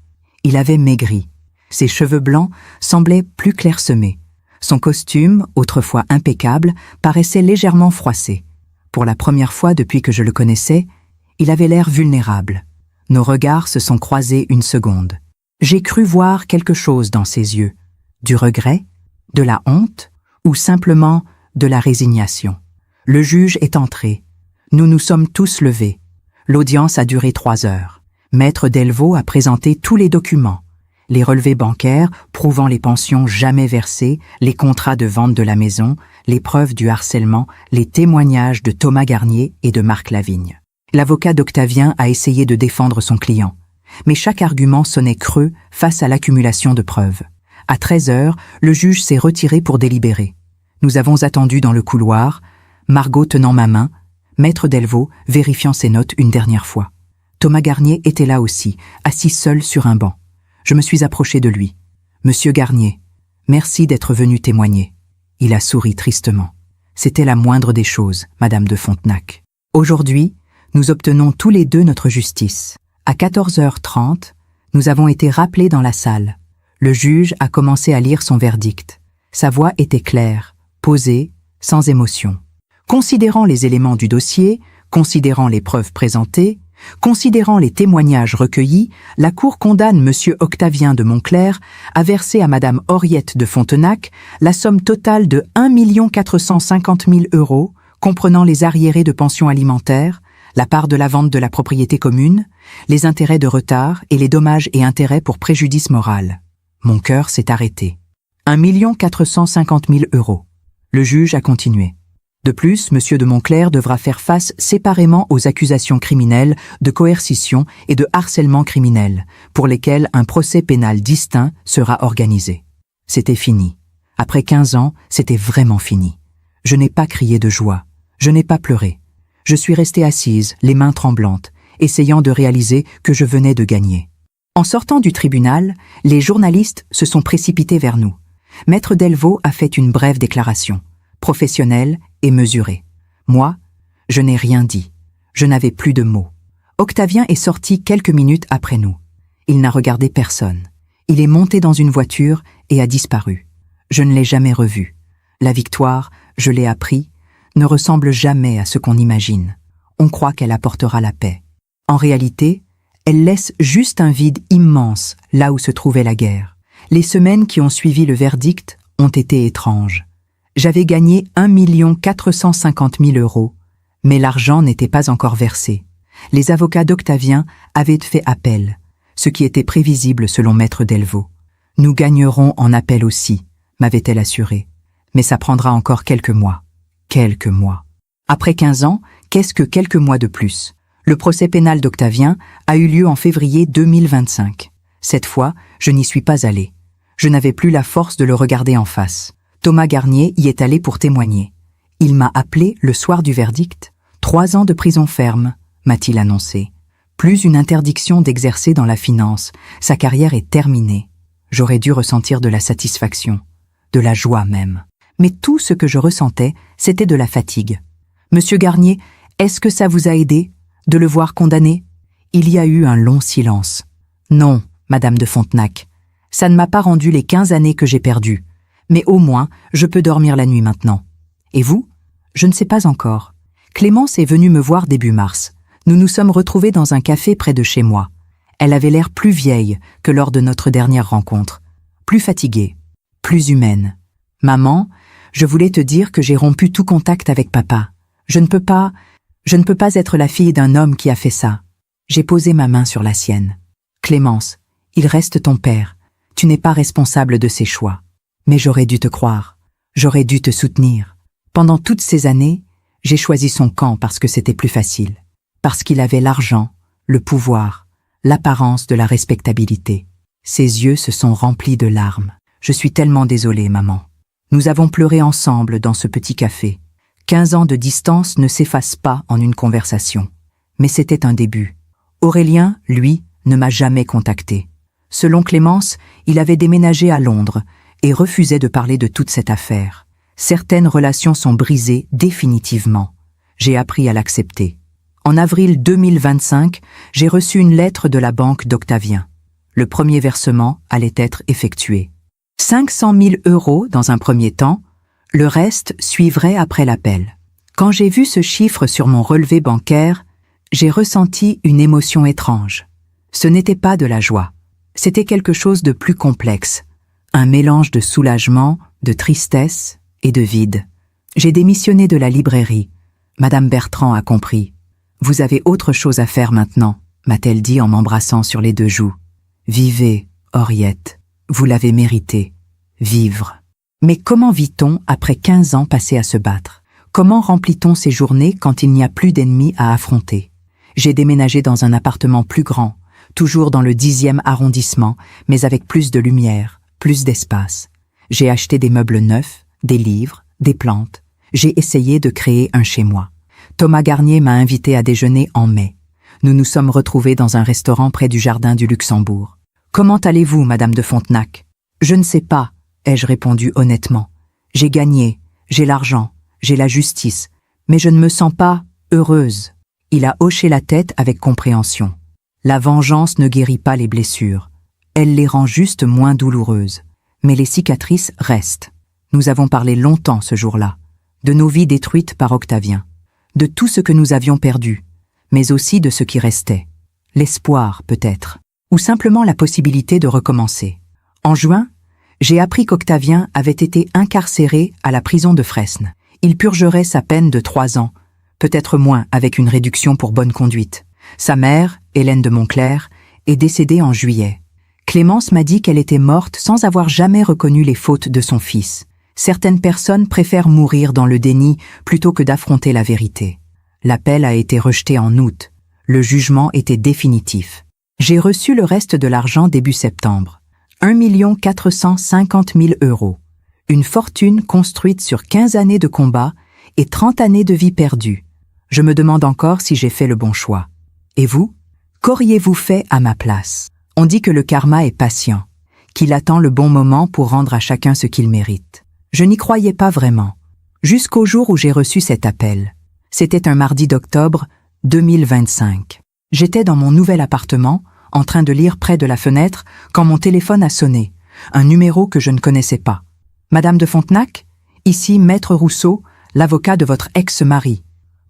Il avait maigri. Ses cheveux blancs semblaient plus clairsemés. Son costume, autrefois impeccable, paraissait légèrement froissé. Pour la première fois depuis que je le connaissais, il avait l'air vulnérable. Nos regards se sont croisés une seconde. J'ai cru voir quelque chose dans ses yeux. Du regret, de la honte ou simplement de la résignation. Le juge est entré. Nous nous sommes tous levés. L'audience a duré 3 heures. Maître Delvaux a présenté tous les documents. Les relevés bancaires prouvant les pensions jamais versées, les contrats de vente de la maison, les preuves du harcèlement, les témoignages de Thomas Garnier et de Marc Lavigne. L'avocat d'Octavien a essayé de défendre son client, mais chaque argument sonnait creux face à l'accumulation de preuves. À 13 heures, le juge s'est retiré pour délibérer. Nous avons attendu dans le couloir, Margot tenant ma main, Maître Delvaux vérifiant ses notes une dernière fois. Thomas Garnier était là aussi, assis seul sur un banc. Je me suis approché de lui. « Monsieur Garnier, merci d'être venu témoigner. » Il a souri tristement. « C'était la moindre des choses, Madame de Fontenac. Aujourd'hui, nous obtenons tous les deux notre justice. À 14h30, nous avons été rappelés dans la salle. Le juge a commencé à lire son verdict. Sa voix était claire, posée, sans émotion. Considérant les éléments du dossier, considérant les preuves présentées, considérant les témoignages recueillis, la Cour condamne M. Octavien de Montclerc à verser à Mme Henriette de Fontenac la somme totale de 1 450 000 €, comprenant les arriérés de pension alimentaire, la part de la vente de la propriété commune, les intérêts de retard et les dommages et intérêts pour préjudice moral. Mon cœur s'est arrêté. 1 450 000 €. Le juge a continué. De plus, M. de Montclerc devra faire face séparément aux accusations criminelles de coercition et de harcèlement criminel, pour lesquelles un procès pénal distinct sera organisé. C'était fini. Après 15 ans, c'était vraiment fini. Je n'ai pas crié de joie. Je n'ai pas pleuré. Je suis restée assise, les mains tremblantes, essayant de réaliser que je venais de gagner. En sortant du tribunal, les journalistes se sont précipités vers nous. Maître Delvaux a fait une brève déclaration. professionnelle et mesurée. Moi, je n'ai rien dit. Je n'avais plus de mots. Octavien est sorti quelques minutes après nous. Il n'a regardé personne. Il est monté dans une voiture et a disparu. Je ne l'ai jamais revu. La victoire, je l'ai appris, ne ressemble jamais à ce qu'on imagine. On croit qu'elle apportera la paix. En réalité, elle laisse juste un vide immense là où se trouvait la guerre. Les semaines qui ont suivi le verdict ont été étranges. J'avais gagné 1 450 000 €, mais l'argent n'était pas encore versé. Les avocats d'Octavien avaient fait appel, ce qui était prévisible selon Maître Delvaux. Nous gagnerons en appel aussi, m'avait-elle assuré, mais ça prendra encore quelques mois. Quelques mois. Après 15 ans, qu'est-ce que quelques mois de plus? Le procès pénal d'Octavien a eu lieu en février 2025. Cette fois, je n'y suis pas allé. Je n'avais plus la force de le regarder en face. Thomas Garnier y est allé pour témoigner. Il m'a appelé le soir du verdict. 3 ans de prison ferme, m'a-t-il annoncé. Plus une interdiction d'exercer dans la finance. Sa carrière est terminée. J'aurais dû ressentir de la satisfaction, de la joie même. Mais tout ce que je ressentais, c'était de la fatigue. Monsieur Garnier, est-ce que ça vous a aidé de le voir condamné? Il y a eu un long silence. Non, Madame de Fontenac, ça ne m'a pas rendu les 15 années que j'ai perdues. Mais au moins, je peux dormir la nuit maintenant. Et vous? Je ne sais pas encore. Clémence est venue me voir début mars. Nous nous sommes retrouvés dans un café près de chez moi. Elle avait l'air plus vieille que lors de notre dernière rencontre. Plus fatiguée, plus humaine. Maman, je voulais te dire que j'ai rompu tout contact avec papa. Je ne peux pas être la fille d'un homme qui a fait ça. J'ai posé ma main sur la sienne. Clémence, il reste ton père. Tu n'es pas responsable de ses choix. Mais j'aurais dû te croire. J'aurais dû te soutenir. Pendant toutes ces années, j'ai choisi son camp parce que c'était plus facile. Parce qu'il avait l'argent, le pouvoir, l'apparence de la respectabilité. Ses yeux se sont remplis de larmes. Je suis tellement désolée, maman. Nous avons pleuré ensemble dans ce petit café. 15 ans de distance ne s'effacent pas en une conversation. Mais c'était un début. Aurélien, lui, ne m'a jamais contacté. Selon Clémence, il avait déménagé à Londres et refusait de parler de toute cette affaire. Certaines relations sont brisées définitivement. J'ai appris à l'accepter. En avril 2025, j'ai reçu une lettre de la banque d'Octavien. Le premier versement allait être effectué. 500 000 € dans un premier temps, le reste suivrait après l'appel. Quand j'ai vu ce chiffre sur mon relevé bancaire, j'ai ressenti une émotion étrange. Ce n'était pas de la joie. C'était quelque chose de plus complexe. Un mélange de soulagement, de tristesse et de vide. J'ai démissionné de la librairie. Madame Bertrand a compris. « Vous avez autre chose à faire maintenant », m'a-t-elle dit en m'embrassant sur les 2 joues. « Vivez, Henriette. Vous l'avez mérité. Vivre. » Mais comment vit-on après 15 ans passés à se battre? Comment remplit-on ses journées quand il n'y a plus d'ennemis à affronter? J'ai déménagé dans un appartement plus grand, toujours dans le 10e arrondissement, mais avec plus de lumière, plus d'espace. J'ai acheté des meubles neufs, des livres, des plantes. J'ai essayé de créer un chez-moi. Thomas Garnier m'a invité à déjeuner en mai. Nous nous sommes retrouvés dans un restaurant près du jardin du Luxembourg. « Comment allez-vous, Madame de Fontenac ?»« Je ne sais pas, » ai-je répondu honnêtement. « J'ai gagné, j'ai l'argent, j'ai la justice, mais je ne me sens pas heureuse. » Il a hoché la tête avec compréhension. La vengeance ne guérit pas les blessures. Elle les rend juste moins douloureuses. Mais les cicatrices restent. Nous avons parlé longtemps ce jour-là, de nos vies détruites par Octavien, de tout ce que nous avions perdu, mais aussi de ce qui restait. L'espoir, peut-être, ou simplement la possibilité de recommencer. En juin, j'ai appris qu'Octavien avait été incarcéré à la prison de Fresnes. Il purgerait sa peine de 3 ans, peut-être moins avec une réduction pour bonne conduite. Sa mère, Hélène de Montclair, est décédée en juillet. Clémence m'a dit qu'elle était morte sans avoir jamais reconnu les fautes de son fils. Certaines personnes préfèrent mourir dans le déni plutôt que d'affronter la vérité. L'appel a été rejeté en août. Le jugement était définitif. J'ai reçu le reste de l'argent début septembre. 1 450 000 €. Une fortune construite sur 15 années de combat et 30 années de vie perdue. Je me demande encore si j'ai fait le bon choix. Et vous? Qu'auriez-vous fait à ma place? On dit que le karma est patient, qu'il attend le bon moment pour rendre à chacun ce qu'il mérite. Je n'y croyais pas vraiment. Jusqu'au jour où j'ai reçu cet appel. C'était un mardi d'octobre 2025. J'étais dans mon nouvel appartement, en train de lire près de la fenêtre, quand mon téléphone a sonné. Un numéro que je ne connaissais pas. Madame de Fontenac? Ici Maître Rousseau, l'avocat de votre ex-mari.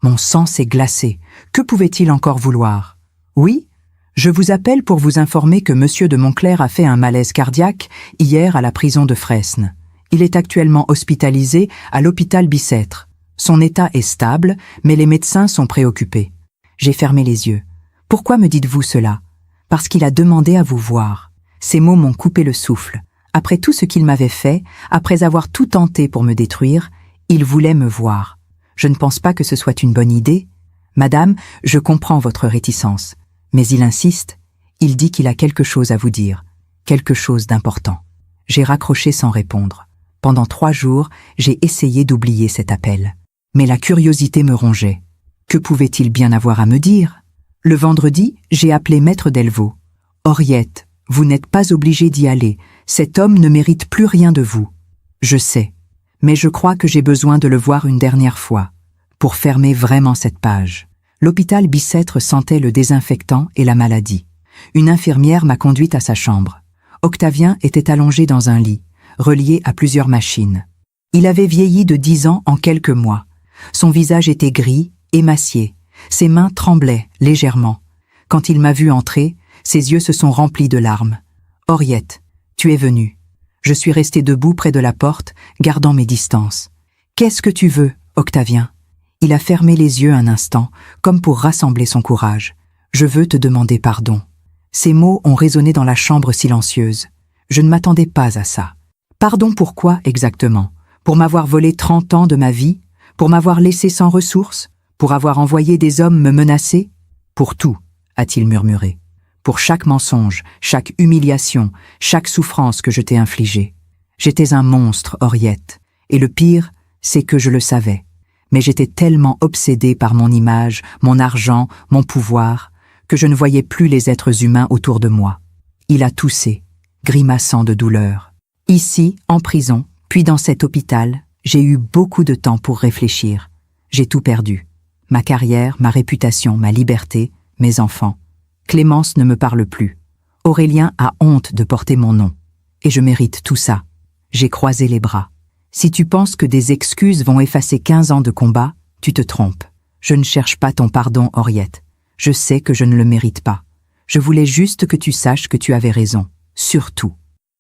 Mon sang s'est glacé. Que pouvait-il encore vouloir? Oui? Je vous appelle pour vous informer que Monsieur de Montclair a fait un malaise cardiaque hier à la prison de Fresnes. Il est actuellement hospitalisé à l'hôpital Bicêtre. Son état est stable, mais les médecins sont préoccupés. J'ai fermé les yeux. Pourquoi me dites-vous cela? Parce qu'il a demandé à vous voir. Ces mots m'ont coupé le souffle. Après tout ce qu'il m'avait fait, après avoir tout tenté pour me détruire, il voulait me voir. Je ne pense pas que ce soit une bonne idée. Madame, je comprends votre réticence. Mais il insiste, il dit qu'il a quelque chose à vous dire, quelque chose d'important. J'ai raccroché sans répondre. Pendant 3 jours, j'ai essayé d'oublier cet appel. Mais la curiosité me rongeait. Que pouvait-il bien avoir à me dire? Le vendredi, j'ai appelé Maître Delvaux. « Henriette, vous n'êtes pas obligée d'y aller. Cet homme ne mérite plus rien de vous. » Je sais, mais je crois que j'ai besoin de le voir une dernière fois, pour fermer vraiment cette page. L'hôpital Bicêtre sentait le désinfectant et la maladie. Une infirmière m'a conduite à sa chambre. Octavien était allongé dans un lit, relié à plusieurs machines. Il avait vieilli de 10 ans en quelques mois. Son visage était gris, émacié. Ses mains tremblaient légèrement. Quand il m'a vu entrer, ses yeux se sont remplis de larmes. « Henriette, tu es venue. » Je suis resté debout près de la porte, gardant mes distances. « Qu'est-ce que tu veux, Octavien ?» Il a fermé les yeux un instant, comme pour rassembler son courage. « Je veux te demander pardon. » Ces mots ont résonné dans la chambre silencieuse. Je ne m'attendais pas à ça. Pardon pourquoi exactement? Pour m'avoir volé 30 ans de ma vie? Pour m'avoir laissé sans ressources? Pour avoir envoyé des hommes me menacer? Pour tout, a-t-il murmuré. Pour chaque mensonge, chaque humiliation, chaque souffrance que je t'ai infligée. J'étais un monstre, Henriette. Et le pire, c'est que je le savais. Mais j'étais tellement obsédé par mon image, mon argent, mon pouvoir, que je ne voyais plus les êtres humains autour de moi. Il a toussé, grimaçant de douleur. Ici, en prison, puis dans cet hôpital, j'ai eu beaucoup de temps pour réfléchir. J'ai tout perdu. Ma carrière, ma réputation, ma liberté, mes enfants. Clémence ne me parle plus. Aurélien a honte de porter mon nom. Et je mérite tout ça. J'ai croisé les bras. Si tu penses que des excuses vont effacer 15 ans de combat, tu te trompes. Je ne cherche pas ton pardon, Henriette. Je sais que je ne le mérite pas. Je voulais juste que tu saches que tu avais raison. Surtout.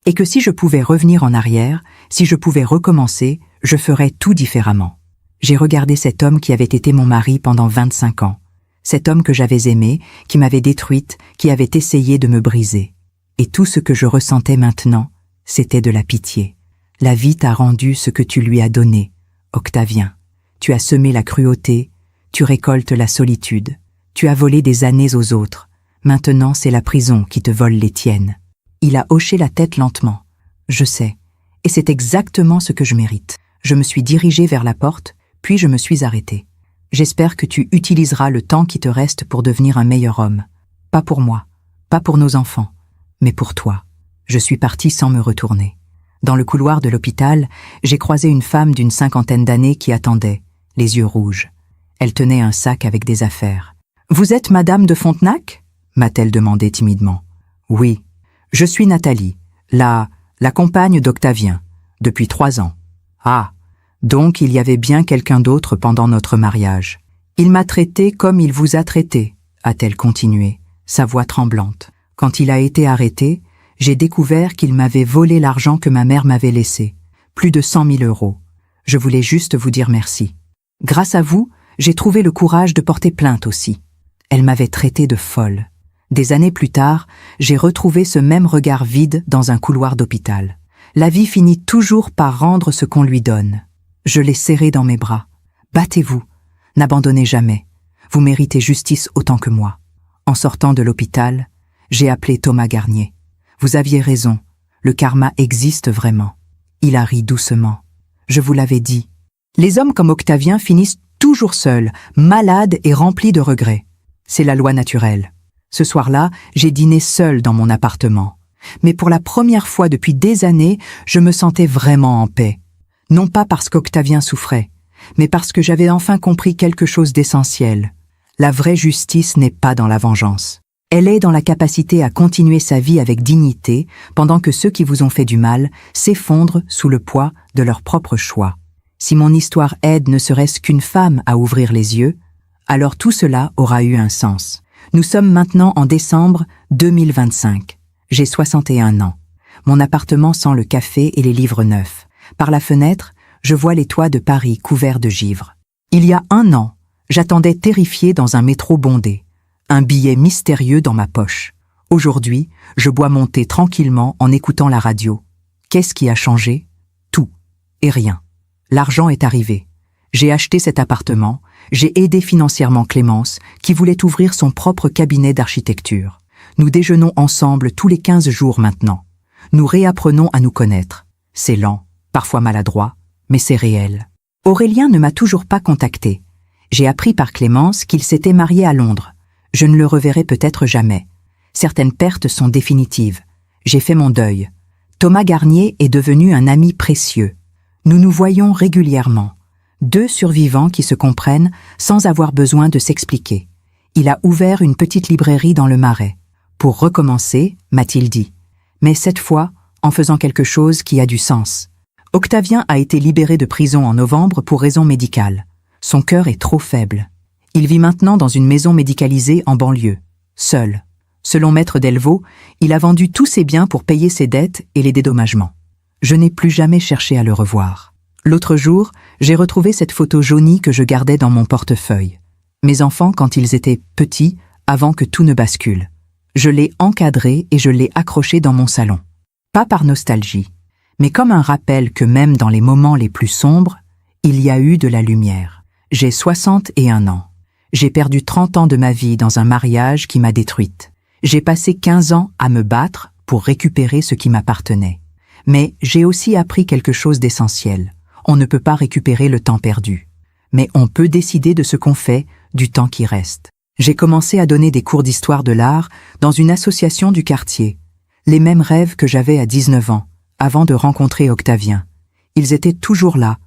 Et que si je pouvais revenir en arrière, si je pouvais recommencer, je ferais tout différemment. J'ai regardé cet homme qui avait été mon mari pendant 25 ans. Cet homme que j'avais aimé, qui m'avait détruite, qui avait essayé de me briser. Et tout ce que je ressentais maintenant, c'était de la pitié. La vie t'a rendu ce que tu lui as donné, Octavien. Tu as semé la cruauté, tu récoltes la solitude. Tu as volé des années aux autres. Maintenant, c'est la prison qui te vole les tiennes. Il a hoché la tête lentement. Je sais. Et c'est exactement ce que je mérite. Je me suis dirigé vers la porte, puis je me suis arrêté. J'espère que tu utiliseras le temps qui te reste pour devenir un meilleur homme. Pas pour moi, pas pour nos enfants, mais pour toi. Je suis parti sans me retourner. Dans le couloir de l'hôpital, j'ai croisé une femme d'une 50aine d'années qui attendait, les yeux rouges. Elle tenait un sac avec des affaires. « Vous êtes Madame de Fontenac ?» m'a-t-elle demandé timidement. « Oui, je suis Nathalie, la compagne d'Octavien, depuis 3 ans. »« Ah, donc il y avait bien quelqu'un d'autre pendant notre mariage. Il m'a traité comme il vous a traité, » a-t-elle continué, sa voix tremblante. « Quand il a été arrêté, j'ai découvert qu'il m'avait volé l'argent que ma mère m'avait laissé, plus de 100 000 €. Je voulais juste vous dire merci. Grâce à vous, j'ai trouvé le courage de porter plainte aussi. » Elle m'avait traité de folle. Des années plus tard, j'ai retrouvé ce même regard vide dans un couloir d'hôpital. La vie finit toujours par rendre ce qu'on lui donne. Je l'ai serré dans mes bras. Battez-vous, n'abandonnez jamais. Vous méritez justice autant que moi. En sortant de l'hôpital, j'ai appelé Thomas Garnier. Vous aviez raison, le karma existe vraiment. Il a ri doucement. Je vous l'avais dit. Les hommes comme Octavien finissent toujours seuls, malades et remplis de regrets. C'est la loi naturelle. Ce soir-là, j'ai dîné seul dans mon appartement. Mais pour la première fois depuis des années, je me sentais vraiment en paix. Non pas parce qu'Octavien souffrait, mais parce que j'avais enfin compris quelque chose d'essentiel. La vraie justice n'est pas dans la vengeance. Elle est dans la capacité à continuer sa vie avec dignité pendant que ceux qui vous ont fait du mal s'effondrent sous le poids de leurs propres choix. Si mon histoire aide ne serait-ce qu'une femme à ouvrir les yeux, alors tout cela aura eu un sens. Nous sommes maintenant en décembre 2025. J'ai 61 ans. Mon appartement sent le café et les livres neufs. Par la fenêtre, je vois les toits de Paris couverts de givre. Il y a 1 an, j'attendais terrifié dans un métro bondé. Un billet mystérieux dans ma poche. Aujourd'hui, je bois mon thé tranquillement en écoutant la radio. Qu'est-ce qui a changé? Tout. Et rien. L'argent est arrivé. J'ai acheté cet appartement, j'ai aidé financièrement Clémence, qui voulait ouvrir son propre cabinet d'architecture. Nous déjeunons ensemble tous les 15 jours maintenant. Nous réapprenons à nous connaître. C'est lent, parfois maladroit, mais c'est réel. Aurélien ne m'a toujours pas contacté. J'ai appris par Clémence qu'il s'était marié à Londres. Je ne le reverrai peut-être jamais. Certaines pertes sont définitives. J'ai fait mon deuil. Thomas Garnier est devenu un ami précieux. Nous nous voyons régulièrement. 2 survivants qui se comprennent sans avoir besoin de s'expliquer. Il a ouvert une petite librairie dans le Marais. Pour recommencer, m'a-t-il dit. Mais cette fois, en faisant quelque chose qui a du sens. Octavien a été libéré de prison en novembre pour raison médicale. Son cœur est trop faible. Il vit maintenant dans une maison médicalisée en banlieue, seul. Selon Maître Delvaux, il a vendu tous ses biens pour payer ses dettes et les dédommagements. Je n'ai plus jamais cherché à le revoir. L'autre jour, j'ai retrouvé cette photo jaunie que je gardais dans mon portefeuille. Mes enfants quand ils étaient petits, avant que tout ne bascule. Je l'ai encadrée et je l'ai accrochée dans mon salon. Pas par nostalgie, mais comme un rappel que même dans les moments les plus sombres, il y a eu de la lumière. J'ai 61 ans. J'ai perdu 30 ans de ma vie dans un mariage qui m'a détruite. J'ai passé 15 ans à me battre pour récupérer ce qui m'appartenait. Mais j'ai aussi appris quelque chose d'essentiel. On ne peut pas récupérer le temps perdu. Mais on peut décider de ce qu'on fait du temps qui reste. J'ai commencé à donner des cours d'histoire de l'art dans une association du quartier. Les mêmes rêves que j'avais à 19 ans, avant de rencontrer Octavien. Ils étaient toujours là,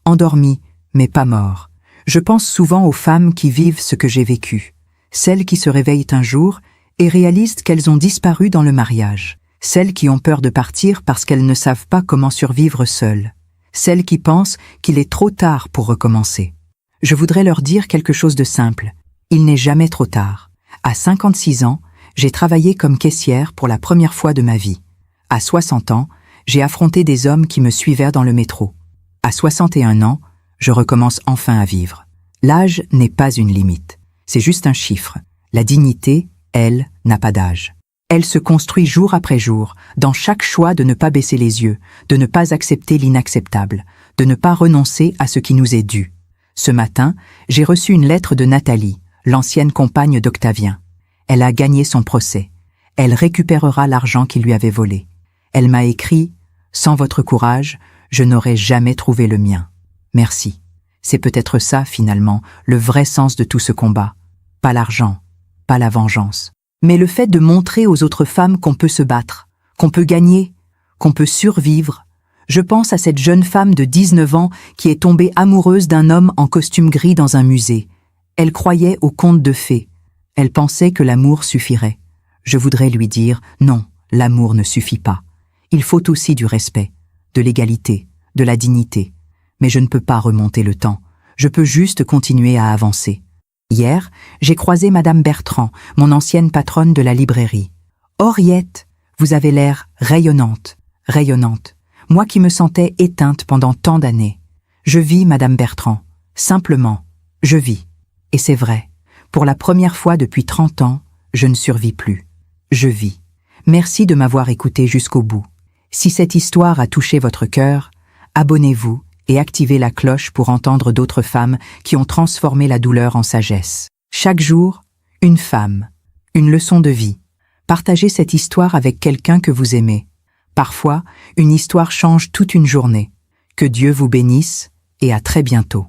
endormis, mais pas morts. Je pense souvent aux femmes qui vivent ce que j'ai vécu, celles qui se réveillent un jour et réalisent qu'elles ont disparu dans le mariage, celles qui ont peur de partir parce qu'elles ne savent pas comment survivre seules, celles qui pensent qu'il est trop tard pour recommencer. Je voudrais leur dire quelque chose de simple, il n'est jamais trop tard. À 56 ans, j'ai travaillé comme caissière pour la première fois de ma vie. À 60 ans, j'ai affronté des hommes qui me suivaient dans le métro. À 61 ans, je recommence enfin à vivre. L'âge n'est pas une limite, c'est juste un chiffre. La dignité, elle, n'a pas d'âge. Elle se construit jour après jour, dans chaque choix de ne pas baisser les yeux, de ne pas accepter l'inacceptable, de ne pas renoncer à ce qui nous est dû. Ce matin, j'ai reçu une lettre de Nathalie, l'ancienne compagne d'Octavien. Elle a gagné son procès. Elle récupérera l'argent qu'il lui avait volé. Elle m'a écrit « Sans votre courage, je n'aurais jamais trouvé le mien. Merci. » C'est peut-être ça, finalement, le vrai sens de tout ce combat. Pas l'argent, pas la vengeance, mais le fait de montrer aux autres femmes qu'on peut se battre, qu'on peut gagner, qu'on peut survivre. Je pense à cette jeune femme de 19 ans qui est tombée amoureuse d'un homme en costume gris dans un musée. Elle croyait aux contes de fées. Elle pensait que l'amour suffirait. Je voudrais lui dire « Non, l'amour ne suffit pas. Il faut aussi du respect, de l'égalité, de la dignité. Mais je ne peux pas remonter le temps. Je peux juste continuer à avancer. » Hier, j'ai croisé Madame Bertrand, mon ancienne patronne de la librairie. « Henriette, vous avez l'air rayonnante, rayonnante. Moi qui me sentais éteinte pendant tant d'années. Je vis, Madame Bertrand. Simplement, je vis. Et c'est vrai. Pour la première fois depuis 30 ans, je ne survis plus. Je vis. Merci de m'avoir écouté jusqu'au bout. Si cette histoire a touché votre cœur, abonnez-vous et activez la cloche pour entendre d'autres femmes qui ont transformé la douleur en sagesse. Chaque jour, une femme, une leçon de vie. Partagez cette histoire avec quelqu'un que vous aimez. Parfois, une histoire change toute une journée. Que Dieu vous bénisse et à très bientôt.